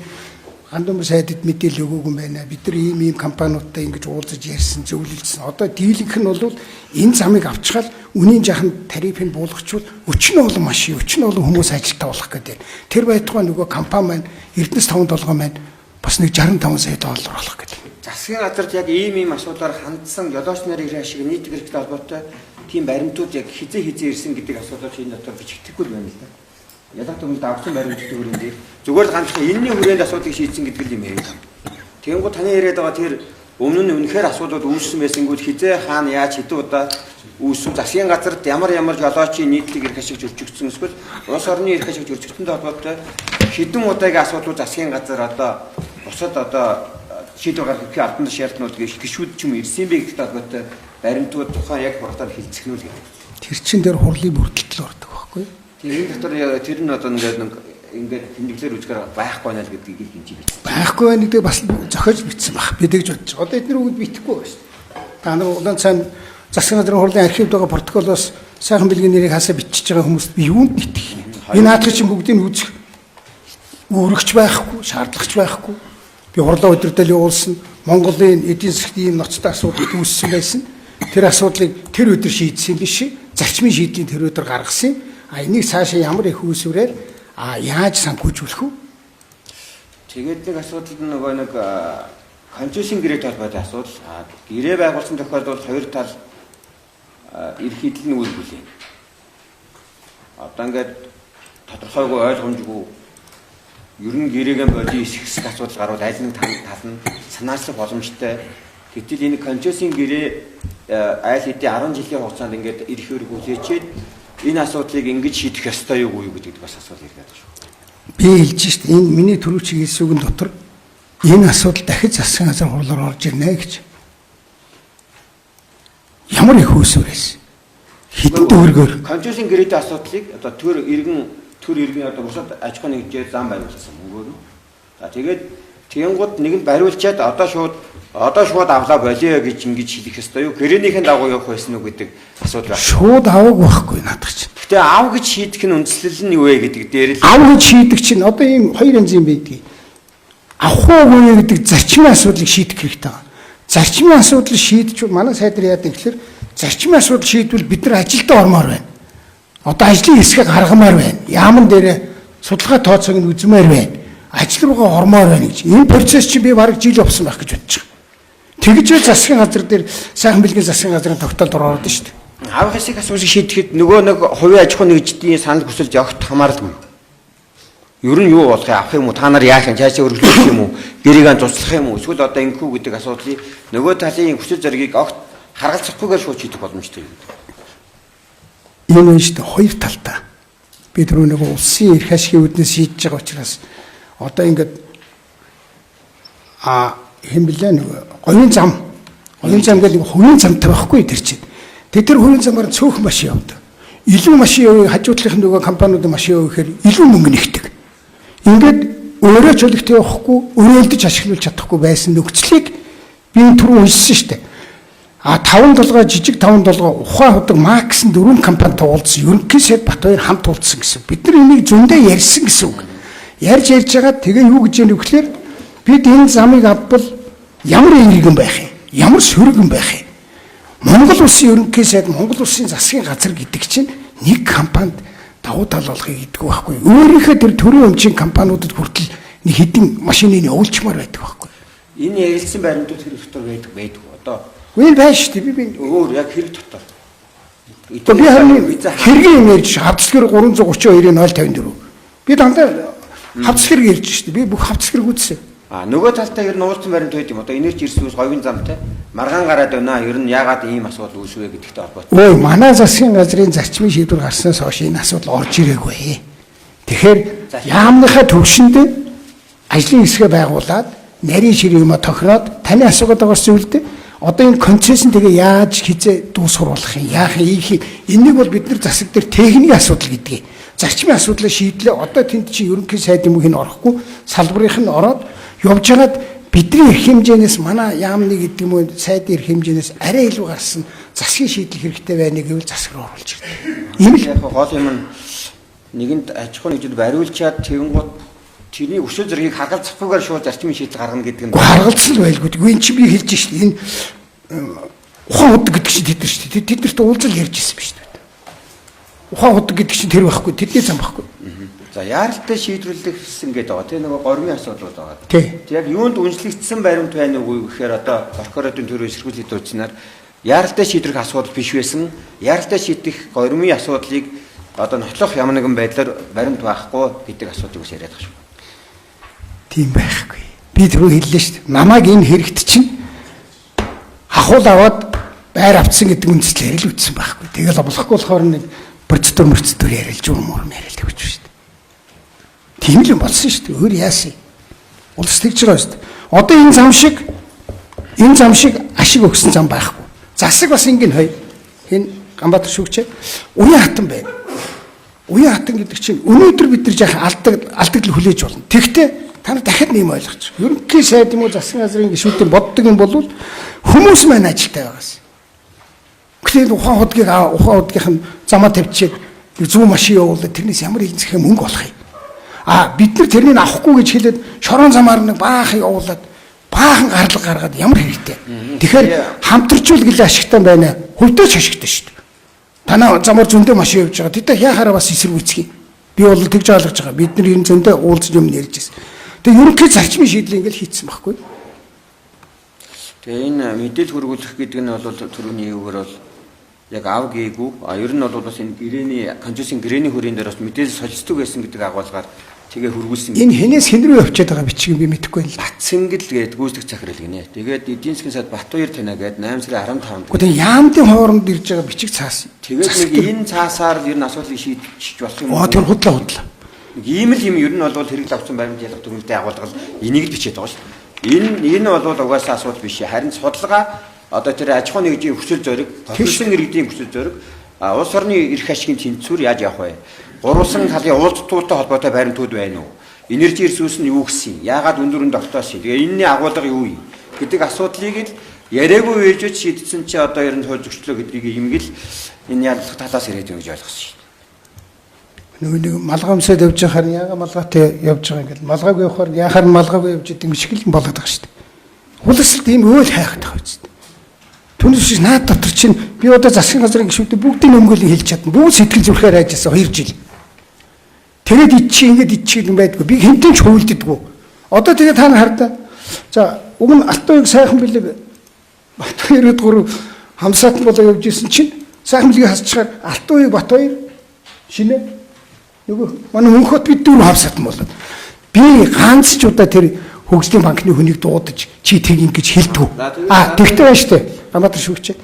гандамбар сайдд мэдээлэл өгөөгүй юм байна. Бид нар ийм компаниудтай ингэж уулзаж ярьсан, зөвлөлдсөн. Одоо дийлэнх нь бол энэ замыг авчгаал үнийн жахан тарифыг буулгачвал өчнө олон машин, өчнө олон хүмүүс ажилтаа болох гэдэг. Тэр байтугай нөгөө компани маань Эрдэнэс 5 толгой маань бас нэг 65 сая доллар болох гэдэг. Засгийн газарт яг ийм асуудлаар хандсан ёлооч нарын ирэх шиг нийт хэрэгтэй холбоотой тийм баримтууд яг хизээ ирсэн гэдэг асуудал энэ дотор бичигдэхгүй байна л да. Ялах түмэд авсан баримтууд өрөөнд дээр зүгээр л ганцхан энэний хүрээнд асуудыг шийдсэн гэдэг юм яриа. Тэгэнгუთ таны яриад байгаа тэр өмнө нь үнэхээр асуудууд үүссэн байсангууд хизээ хаана яаж хэдэн удаа үүсв засгийн газарт ямар жолоочийн нийтлэг эрх ашиг зөрчигдсөн эсвэл улс орны эрх ашиг зөрчигдсөнтэй холбоотой хэдэн удаагийн асуудлууд засгийн газар одоо бусад одоо шийдвэр гаргах албан тушаал шаардлагууд гişүүд ч юм ирсэн бэ гэдэгт холбоотой баримтууд тухайн яг хурдаар хилцэх нь үү гэдэг. Тэр чин дээр хурлын бүрдэлтэл ордог байхгүй. Энэ дотор тэр нь одоо ингээд тэмдэглэлээр үзгээр байхгүй байна л гэдгийг хинжиж бичсэн. Байхгүй байна гэдэг бас зохиож бичсэн баг. Би тэгж бодож байгаа. Одоо эдгээр үгэнд битгэхгүй байна шүү дээ. Та нар улаан цайн засгийн газрын хурлын архивд байгаа протоколоос сайхан бэлгийн нэрийг хасаа бичиж байгаа хүмүүст би юунд итгэх юм. Энэ наадах чинь бүгдийг үзэх үүрэгч байхгүй, шаардлагач байхгүй. Би хурлаа удирдал явуулсан. Монголын эдийн засгийн ийм ноцтой асуудал үүссэн байсан. Тэр асуудлыг тэр өдөр шийдсэн биш. Зарчмын шийдлийн тэр өдөр гаргасан. Энийг цаашаа ямар их үүсвэрээр яаж санхүүжүүлэх вэ? Тэгээд нэг асуудал нь нөгөө нэг концессийн гэрээтэй холбоотой асуудал. Гэрээ байгуулсан тохиолдолд хоёр тал ерхийдэл нь үйл хүлээн. Одоо ингээд тодорхойгүй ойлгомжгүй ер нь гэрээгээ боди хэсэг асуудал гарвал аль нэг тал нь санаачлах боломжтой. Гэтэл энэ концессийн гэрээ айл хэдийн 10 жилийн хугацаанд ингээд эрх үүрэг хүлээчээд энэ асуудлыг ингэж шийдэх ёстой юу гэдэг бас асуудал ирээд байна шүү. Би хэлж шít энэ миний түрүүчийн хэлсэн үгэн дотор энэ асуудал дахиж засгийн газар хурлаар орж ирнэ гэж. Ямар их үүсвэрээс хэдэн төгрөгөөр концессийн гэрээтэй асуудлыг одоо төр иргэн одоо бусад аж ахуйн нэгжээр зам бариулсан мөнгөөр. За тэгээд тэгэнгუთ нэг нь бариулчаад одоо шууд авлаа болио гэж ингэж хэлэх ёстой юу? Гэрээнийхэн дагуу явах байсан уу гэдэг асуудал байна. Шууд аваг байхгүй надад чинь. Гэтэ ав гэж шийдэх нь үндслэл нь юу вэ гэдэг дээр л ав гэж шийдэх чинь одоо ийм хоёр янз юм байдгийг. Авах уугүй гэдэг зарчмын асуудлыг шийдэх хэрэгтэй байна. Зарчмын асуудлыг шийдчихвэл манай сайдар яадаг гэхээр зарчмын асуудал шийдвэл бид нар ажилдаа ормоор байна. Одоо ажлын хэсгийг гаргамаар байна. Яаман дээр судалгаа тооцоог нь үзмээр байна. Ажил руугаа ормоор байна гэж. Энэ процесс чи би бараг жил явсан байх гэж бодож байгаа. Тэгж засгийн газар дээр сайхан бэлгийн засгийн газрын тогтоолд ороод шүү дээ. Авах хэсэг асуудлыг шийдэхэд нөгөө нэг хувийн аж ахуйн нэгжийн санал хүсэлж явахт хамааралгүй. Ер нь юу болох юм авах юм уу? Та нар яах юм? Цаашаа өргөжлөх юм уу? Гэрийг анзууцлах юм уу? Эсвэл одоо ингэхүү гэдэг асуудлыг нөгөө талын хүсэл зоригийг огт харгалзахгүйгээр шууд шийдэх боломжтой юм. Энэ нь шүү дээ хоёр талтай. Би түрүү нэг улсын эрх ашигын үүднээс шийдэж байгаа учраас одоо ингээд хэмбэлээ нэг говийн зам гэдэг нэг хувийн замтай байхгүй тэр чинь. Тэр хувийн замаар цөөхөн машин явдаг. Илүү машин явыг хажуудлынх нөгөө компаниудын машин явыхээр илүү мөнгө нэгдэг. Ингээд өөрөө ч өлегт явахгүй, өрөөлдөж ашиглуулж чадахгүй байсан нөхцөлийг би түрүү уншсан шүү дээ. 5 толгой жижиг 5 толгой ухаан худаг Макс 4 компани туулсан. Ерөнхий сайд Батбаяр хамт туулсан гэсэн. Бид нар энийг зөндөө ярьсан гэсэн үг. Ярьж байгаа тэгээ юу гэж яах вэ гэхээр бид энэ замыг авбал ямар иргэн байх юм? Ямар сөргөн байх юм? Монгол улсын ерөнхий сайд Монгол улсын засгийн газар гэдэг чинь нэг компанид давуу тал болохыг гэдэггүй байхгүй. Өөрийнхөө тэр төрийн өмчийн компаниудад хүртэл нэг хэдин машиныг явуулчмаар байдаг байхгүй. Энэ ярилцсан баримтууд хэрэг дотор байдаг. Одоо үйл байж шүү дээ. Би өөр яг хэрэг дотор. Би харин хэргийн юм ярьж хавцлэр 332-ийн 054. Би дандаа хавцлэр ярьж шүү дээ. Би бүх хавцлэрг үзсэн. Нөгөө талтай ер нь уулзсан баримт байд юм. Одоо энерги ирсвээс говийн замтай маргаан гараад байна. Ер нь яагаад ийм асуудал үүсвэ гэдэгтэй холбоотой. Ой, манай засгийн газрын зарчмын шийдвэр гарснаас хойш энэ асуудал орж ирээгүй. Тэгэхээр яамныхаа төвшөнд ажлын хэсгээ байгуулад нарийн ширээ юм тохироод таны асуугаад байгаа зүйлдээ одоо энэ концессн тэгээ яаж хизээ дуусгар болох юм? Яах юм? Энийг бол бид нар засаг дээр техникийн асуудал гэдгийг. зарчмын асуудлыг шийдлээ. Одоо тэнд чинь ерөнхий сайдын мөнхийн орохгүй, салбарынх нь ороод явж хагаад бидний эрх хэмжээнээс манай яамны гэдэг юм уу сайдын эрх хэмжээнээс арай илүү гарсан засгийн шийдэл хэрэгтэй байна гэвэл засаг руу оруулж ирдэг. Ийм л Яг гол юм нь нэгэнд аж ахуйн нэгжид бариулчаад тэгэнгუთ тэрний өшөө зэргийг хагалцахгүйгээр шууд зарчмын шийдэл гаргана гэдэг нь харгалзал байлгүй. Тэгвэл эн чинь би хэлж шít. Энэ ухаан удаг гэдэг чинь тэд нар шүү дээ. Тэднэрт уулзал ярьж ирсэн биз дээ. Ухаан удаг гэдэг чинь тэр байхгүй, тэдний зам байхгүй. за яаралтай шийдвэрлэх гэсэн гэдэг байгаа. Тэр нөгөө гормын асуудлууд байгаа. Тий. Яг юунд үнэлэгдсэн баримт байна уу гэхээр одоо прокуратурын төрөө эсэргүүцлийн дуудснаар яаралтай шийдвэрлэх асуудал биш байсан. Яаралтай шийдэх гормын асуудлыг одоо нотлох ямар нэгэн байдлаар баримт байхгүй гэдэг асуудлыг бас яриад байгаа шүү. Тийм байхгүй. Би түрүү хэллээ шүү дээ. Намайг энэ хэрэгт чинь хахуул аваад байр авцсан гэдэг үндслээр л үтсэн байхгүй. Тэгэл болохгүй болохоор нэг процедур яриад журам яриад явж шүү дээ. Тийм л юм болсон шүү дээ. Өөр яасан. Улс тэгж байгаа шүү дээ. Одоо энэ зам шиг ашиг өгсөн зам байхгүй. Засаг бас ингэн хой. Энэ Ганбаатар шүүгчээ уян хатан байна. Уян хатан гэдэг чинь өнөөдөр бид нар жаахан алдагдал хүлээж болно. Тэгвэл та нар дахиад нэм ойлгоч. Ерөнхий сайд юм уу засгийн газрын гишүүдийн боддог юм бол хүмүүс маань ажилтай байгаас. Гэхдээ ухаан худгийнх нь замаа тавьчихээд зүүн машин явуулаад тэрнээс ямар хэлцэх мөнгө олох юм. Бид нар тэрнийг авахгүй гэж хэлээд шорон замаар нэг баахан явуулаад баахан гарлага гаргаад ямар хэрэгтэй. Тэгэхээр хамтарчул гэлээ ашигтай байна. Хөвдөөч ашигтай шүү дээ. Танаа замаар зөндөө машин явж байгаа. Тэдээ яхаараа бас эсэргүүцгий. Би бол тэгж ойлгож байгаа. Бид нар энэ зөндөө уулзж юм ярьж байсан. Тэгээ ерөнхий зарчмын шийдлийг ингээл хийцсэн байхгүй. Тэгээ энэ мэдээлэл хөрвүүлэх гэдэг нь бол түрүүний үгээр бол яг ав гээгүй. Ер нь бол бас энэ гэрээний конжусын гэрээний хүрээнд дээр бас мэдээлэл солилцдог байсан гэдэг агуулгаар тэгээ хөрвүүлсэн. Энэ хэнээс хэн рүү явчихад байгаа бичиг би мэдэхгүй байна л. Батсэнгэл гээд гүйцэтгэх захирал гинэ. Тэгээд эдийн засгийн сайд Батбаяр танаа гээд 8 сарын 15-нд. Гэхдээ яамдын хооронд ирж байгаа бичиг цаас. Тэгээд нэг энэ цаасаар ер нь асуудлыг шийдчих болох юм. Тэр худлаа. Нэг ийм л юм ер нь бол хэрэгэл авсан баримт ялгах дүгнэлтэд агуулгал энийг л бичээд байгаа шүү. Энэ бол угаасаа асуудал биш. Харин судалгаа одоо тэр аж ахуйн нэгжийн хүсэл зориг, профессионал иргэдийн хүсэл зориг, улс орны эрх ашигын тэнцвэр яаж явах вэ? Гурван талын уулзалтуудтай холбоотой баримтууд байна уу? Энержи ресурс нь юу гэсэн? Яагаад өндөр тогтоосон? Тэгээ энэний агуулга юу юм? Гэдэг асуудлыг л яриаггүй ээжж шийдсэн чи одоо ер нь хууль зөрчлөө гэдгийг имгэл энэ ядлах талаас ирээд юм гэж ойлгосон шүү. Нэг малгамсад явж байхаар яага малгайтай явж байгаа ингээл малгайг явахаар яахаар малгайг явж идэг юм шиг л болоод байгаа шүү дээ. Улсал тийм өөл хайхад байгаа үст. Түүнээс чи наад дотор чинь би одоо засгийн газрын гишүүдээ бүгдийн өмгөөлийг хэлж чадна. Бүгд сэтгэл зүрхээр айжсан 2 жил. Тэгээд идчих юм байдгүй. Би хэмтэн ч хуйлддаггүй. Одоо тэгээ та нар хардаа. За уг нь алтууг сайхан бэлэг Батбаяр гурав хамсаатан болоо явж исэн чинь сайхан бэлгийг хасчихаар алтууг Батбаяр шинэ нөгөө манай мөнхөд бид дөрөв хамсаатан болоод би ганц ч удаа тэр хөгжлийн банкны хүнийг дуудаж чи тэг ингэж хэлдэггүй. Тэгтээ байна штэ. Ганбаатар шүүгчээ.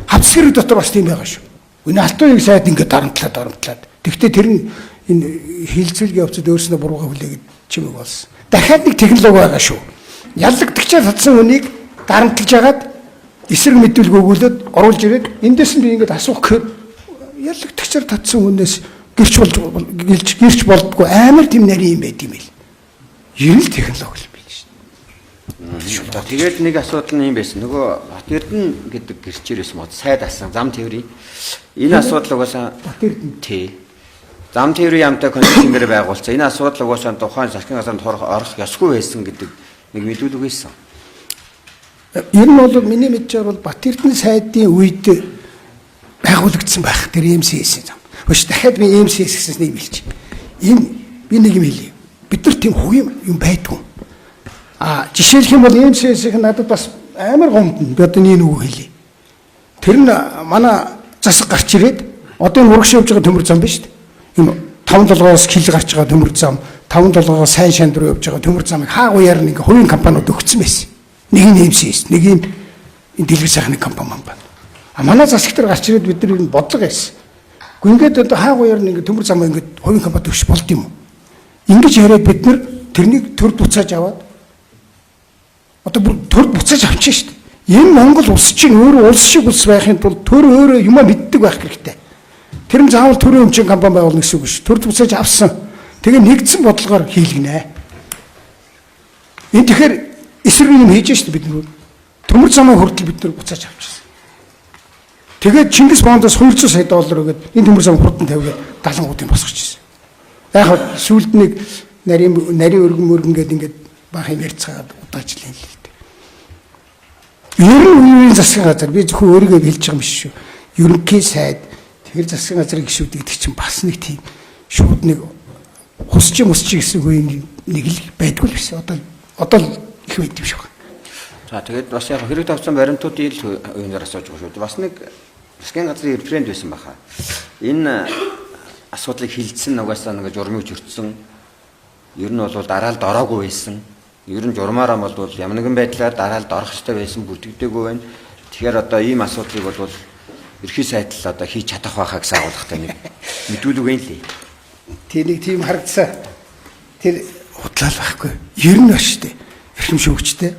Хавцгэр дотор бас тийм байгаа шүү. Энэ алтууг сайд ингэ дарамтлаад. Тэгтээ тэр нь энэ хилцүүлгийн явцад өөрснөө бурууга хүлээгээд чимэг болсон. Дахиад нэг технологи байгаа шүү. Яллагдагчаар татсан хүнийг дарамтлаж агаад эсрэг мэдүүлэг өгүүлээд оруулж ирээд эндээс нь би ингэж асуух гэхээр яллагдагчаар татсан хүнээс гэрч болдгоо амар тийм нарийн юм байт юм бэл. Ер нь технологи л байл шүү. Тэгээд нэг асуудал нь юм байсан. Нөгөө Батэрдэн гэдэг гэрчээрээс мод сайд асан зам тээврийн энэ асуудал угаасаа Батэрдэн тий. Зам тээврийн яамтай консультингээр байгуулсан. Энэ асуудал угаасаа тухайн засгийн газарт орох ёсгүй байсан гэдэг нэг мэдүүлэг байсан. Энэ нь бол миний мэдж байгаа бол Батэрдэн сайдын үед байгуулагдсан байх. Тэр МСС зам. Өш дахиад би МСС гэснээс нэг билж. Энэ би нэг юм хэлье. Бид нар тийм хувь юм байдгүй. Жишээлх юм бол МСС-ийн надад бас амар гомдно. Би одоо нэг үг хэлье. Тэр нь манай засаг гарч ирээд одоо энэ урагш явж байгаа төмөр зам биш үү? Энэ 5-7-оос хил гарч байгаа төмөр зам, 5-7-оос сайн шанд руу явж байгаа төмөр замыг хаагуяар нэг хувийн компаниуд өгсөн байсан. Нэг нь МСС, нэг нь энэ дэлгэр сайхны компани байна. Манай засаг дээр гарч ирээд бид нар энэ бодлого байсан. Ингээд одоо хаагуяар нэг төмөр зам ингээд хувийн компанид өгч болд юм уу? Ингэж яриад бид нар тэрнийг төр буцааж аваад одоо бүр төр буцааж авчих шүү дээ. Энэ Монгол улс чинь өөрөө улс шиг улс байхын тулд төр өөрөө юмаа мэддэг байх хэрэгтэй. Тэр нь заавал төрийн өмчийн компани байгуулна гэсэн үг шүү. Төр тусаж авсан. Тэгээ нэгдсэн бодлогоор хийлгэнэ. Энэ тэгэхээр эсрэг юм хийж штэ бид нар. Төмөр замаа хүртэл бид нар буцааж авчихсан. Тэгээд Чингис Хаандаас 200 сая доллар өгөөд энэ төмөр зам хурдан тавиад 70 гуудын босгочихсон. Яг сүүлд нэг нарийн өргөн гээд ингээд баах юм ярьцгаад удаажлаа л л дээ. Ерөнхий засгийн газар би зөвхөн өөрийгөө хэлж байгаа юм биш шүү. Ерөнхий сайд тэр засгийн газрын гишүүд гэдэг чинь бас нэг тийм шууд нэг хусч гэсэн үеийн нэг л байдгүй л биш. Одоо л их байд юм шиг байна. За тэгээд бас яг хэрэг тавцсан баримтуудын л үеийнээр асууж байгаа шүү. Бас нэг засгийн газрын референдум байсан баха. Энэ асуудлыг хилцсэн угаасаа нэг журмыг чөртсөн. Ер нь бол дараалд ороогүй байсан. Ер нь журмаараа бол ямар нэгэн байдлаар дараалд орох хэрэгтэй байсан бүрдэгдээгүй байна. Тэгэхээр одоо ийм асуудлыг бол ерхий сайдл одоо хийж чадах байхаа гэсэн агуулгатай нэг мэдүүлэг юм лээ. Тэр нэг тийм харагдсан. Тэр хутлал байхгүй. Ер нь ба штэ. Эрхэм шүүгчтэй.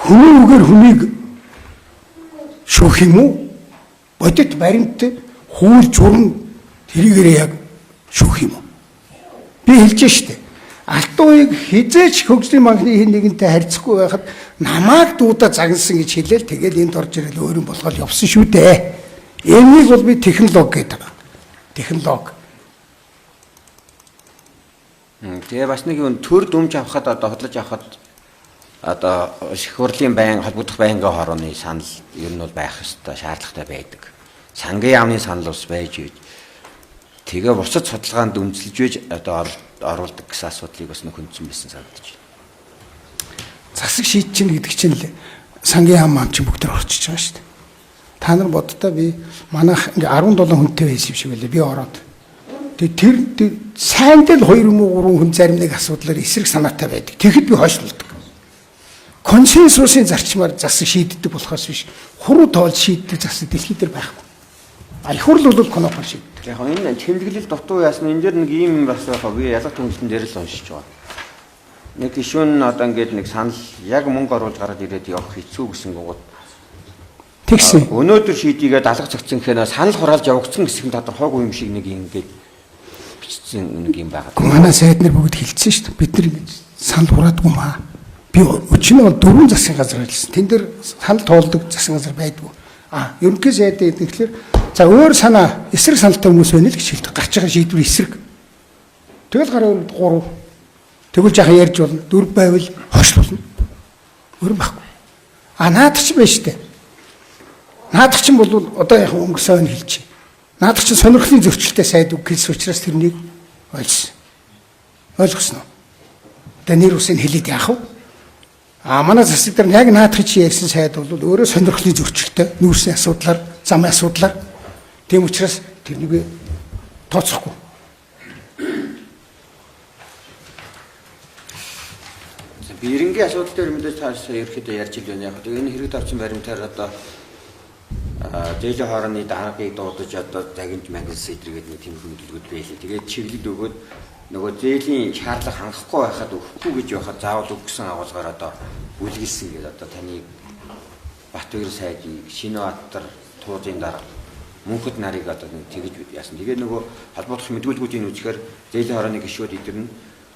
Хүний үгээр хүнийг шүүх юм уу? Бодит баримт хууль журам тэрийгээр яг шүүх юм уу? Би хэлж штэ. Алтууыг хизээч хөгжлийн банкны хин нэгэнтэй харьцахгүй байхад намайг дуудаа загнасан гэж хэлээл тэгэл энд орж ирэл өөрийн болгоод явсан шүү дээ. Энийг бол би технологи гэдэг байна. Технологи. Тэгээ бас нэг юм төр дүмж авахад одоо хотлож авахад одоо их хурлын байнг холбогдох байнгын хорооны санал ер нь бол байх ёстой шаардлагатай байдаг. Сангийн яамны санал ус байж үйд. Тэгээ бусад судалгаанд үнэлж байж одоо оруулдаг гэсэн асуудлыг бас нэг хүндсэн байсан санагдаж байна. Засаг шийдчин гэдэг чинь л сангийн яам чинь бүгд орчиж байгаа шүү дээ. Та нар боддоо би манайх ингээ 17 хүнтэй байсан юм шиг байлаа. Би ороод. Тэр сайндал 2 юм уу 3 хүн зарим нэг асуудлаар эсрэг санаатай байдаг. Тэгэхэд би хойшлуулдаг. Консенсусын зарчмаар засаг шийддэг болохоос биш. Хуруу тоолж шийддэг засаг дэлхийд дээр байхгүй. Их хурл бол конопор шийддэг. Яг энэ тэмдэглэл дутуу яасан энэ дэр нэг юм бас байгаа. Би ялах төгсгөн дээр л уншиж байгаа. Нэг гишүүн одоо ингээд нэг санал яг мөнгө оруулж гараад ирээд явах хэцүү гэсэн гот. Тэгсэн. Өнөөдөр шийдийгээд алга зогцсон гэхээр санал хураалж явагдсан гэсэн тодорхойгүй юм шиг нэг ингээд бичсэн нэг юм байгаа. Манай сайд нар бүгд хэлсэн шүү дээ. Бид нар санал хураадгүй маа. Би өчнөө бол 4 засгийн газар хэлсэн. Тэн дээр санал тоолдог засгийн газар байдгүй. Ерөнхий сайд тэгэхээр за өөр санаа эсрэг саналтай хүмүүс байна л гэж хэлдэг. Гарч байгаа шийдвэр эсрэг. Тэгэл гараа 3. Тэгвэл жаахан ярьж болно. 4 байвал хойшлуулна. Өөр байхгүй. Наадах ч байна штэ. Наадах ч бол одоо яг өнгөрсөн өн хэлж. Наадах ч сонирхлын зөрчилтэй сайд үг хэлсэн учраас тэрнийг ойлгосон. Ойлгосноо. Тэгээ нэр үсийг хэлээд яах вэ? Манай засаг дээр яг наадах чи ярьсан сайд бол өөрөө сонирхлын зөрчилтэй нүүрсийн асуудлаар, замын асуудлаар. Тийм учраас тэрнийг тооцохгүй. Бирингийн асуудал дээр мэдээж таашаа ерөөхдөө ярьж ил байна. Яг энэ хэрэг давчин баримтаар одоо зээлийн хоороны даргаыг дуудаж одоо загинж мангас сэдрэгээд нэг тийм хөдөлгөөд байлээ. Тэгээд чиглэл өгөөд нөгөө зээлийн шаардлага хангахгүй байхад өгөхгүй гэж явахад заавал өгсөн агуулгаар одоо үлгэлсэн гэдэг одоо таны Батбаяр сайдын Шинэбаатар туузын дарга мөнхөд нарыг одоо нэг тэгж яасан. Тэгээд нөгөө холбогдох мэдүүлгүүдийн үзэхээр зээлийн хоороны гишүүд идэрнэ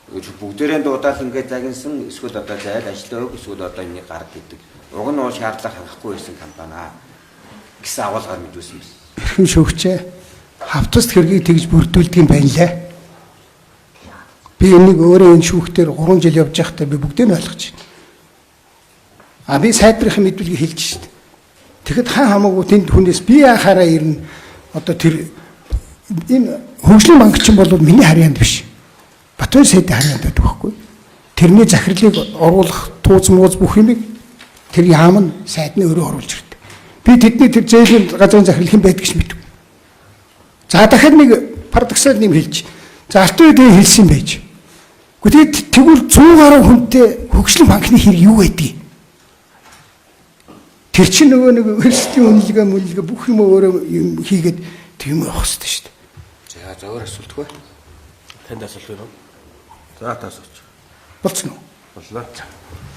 бүгдээрээ дуудаал ингээд загинсан эсвэл одоо зайл ажиллаа өг эсвэл одоо энийг гард идэг. Уг нь уу шаардлага хангахгүй байсан компани гэсэн агуулгаар мэдүүлсэн юм. Эрхэм шүүгчээ хавцас хэргийг тэгж бүрдүүлдэг юм байна лээ. Би энийг өөрөө энэ шүүхтэр 3 жил явж байхдаа би бүгдийг нь ойлгож байна. Би сайдрын мэдүүлгийг хэлж шít. Тэгэхэд хаан хамаагүй тэнд хүнээс би яхаараа ирнэ. Одоо тэр энэ хөгжлийн банк чинь бол миний харьяанд биш. Батбаяр сайдын харьяанд байдаг байхгүй. Тэрний захирлыг оруулах тууз мууз бүх юмыг тэр яам нь сайд нь өөрөө оруулж ирдэг. Би тэдний тэр зээлийн газрын захирал хэн байдаг гэж мэдв. За дахиад нэг парадоксал юм хэлж. За алтан үед хэлсэн байж. Гэхдээ тэгвэл 100 гаруй хүнтэй хөгжлийн банкны хэрэг юу байдгийг. Тэр чинь нөгөө нэг хөрслийн үнэлгээ бүх юм өөрөө хийгээд тийм явах хэрэгтэй шүү дээ. За зөөр асуултгүй. Танд асуулт байна уу? За тасууч. Болцсон уу? Боллоо.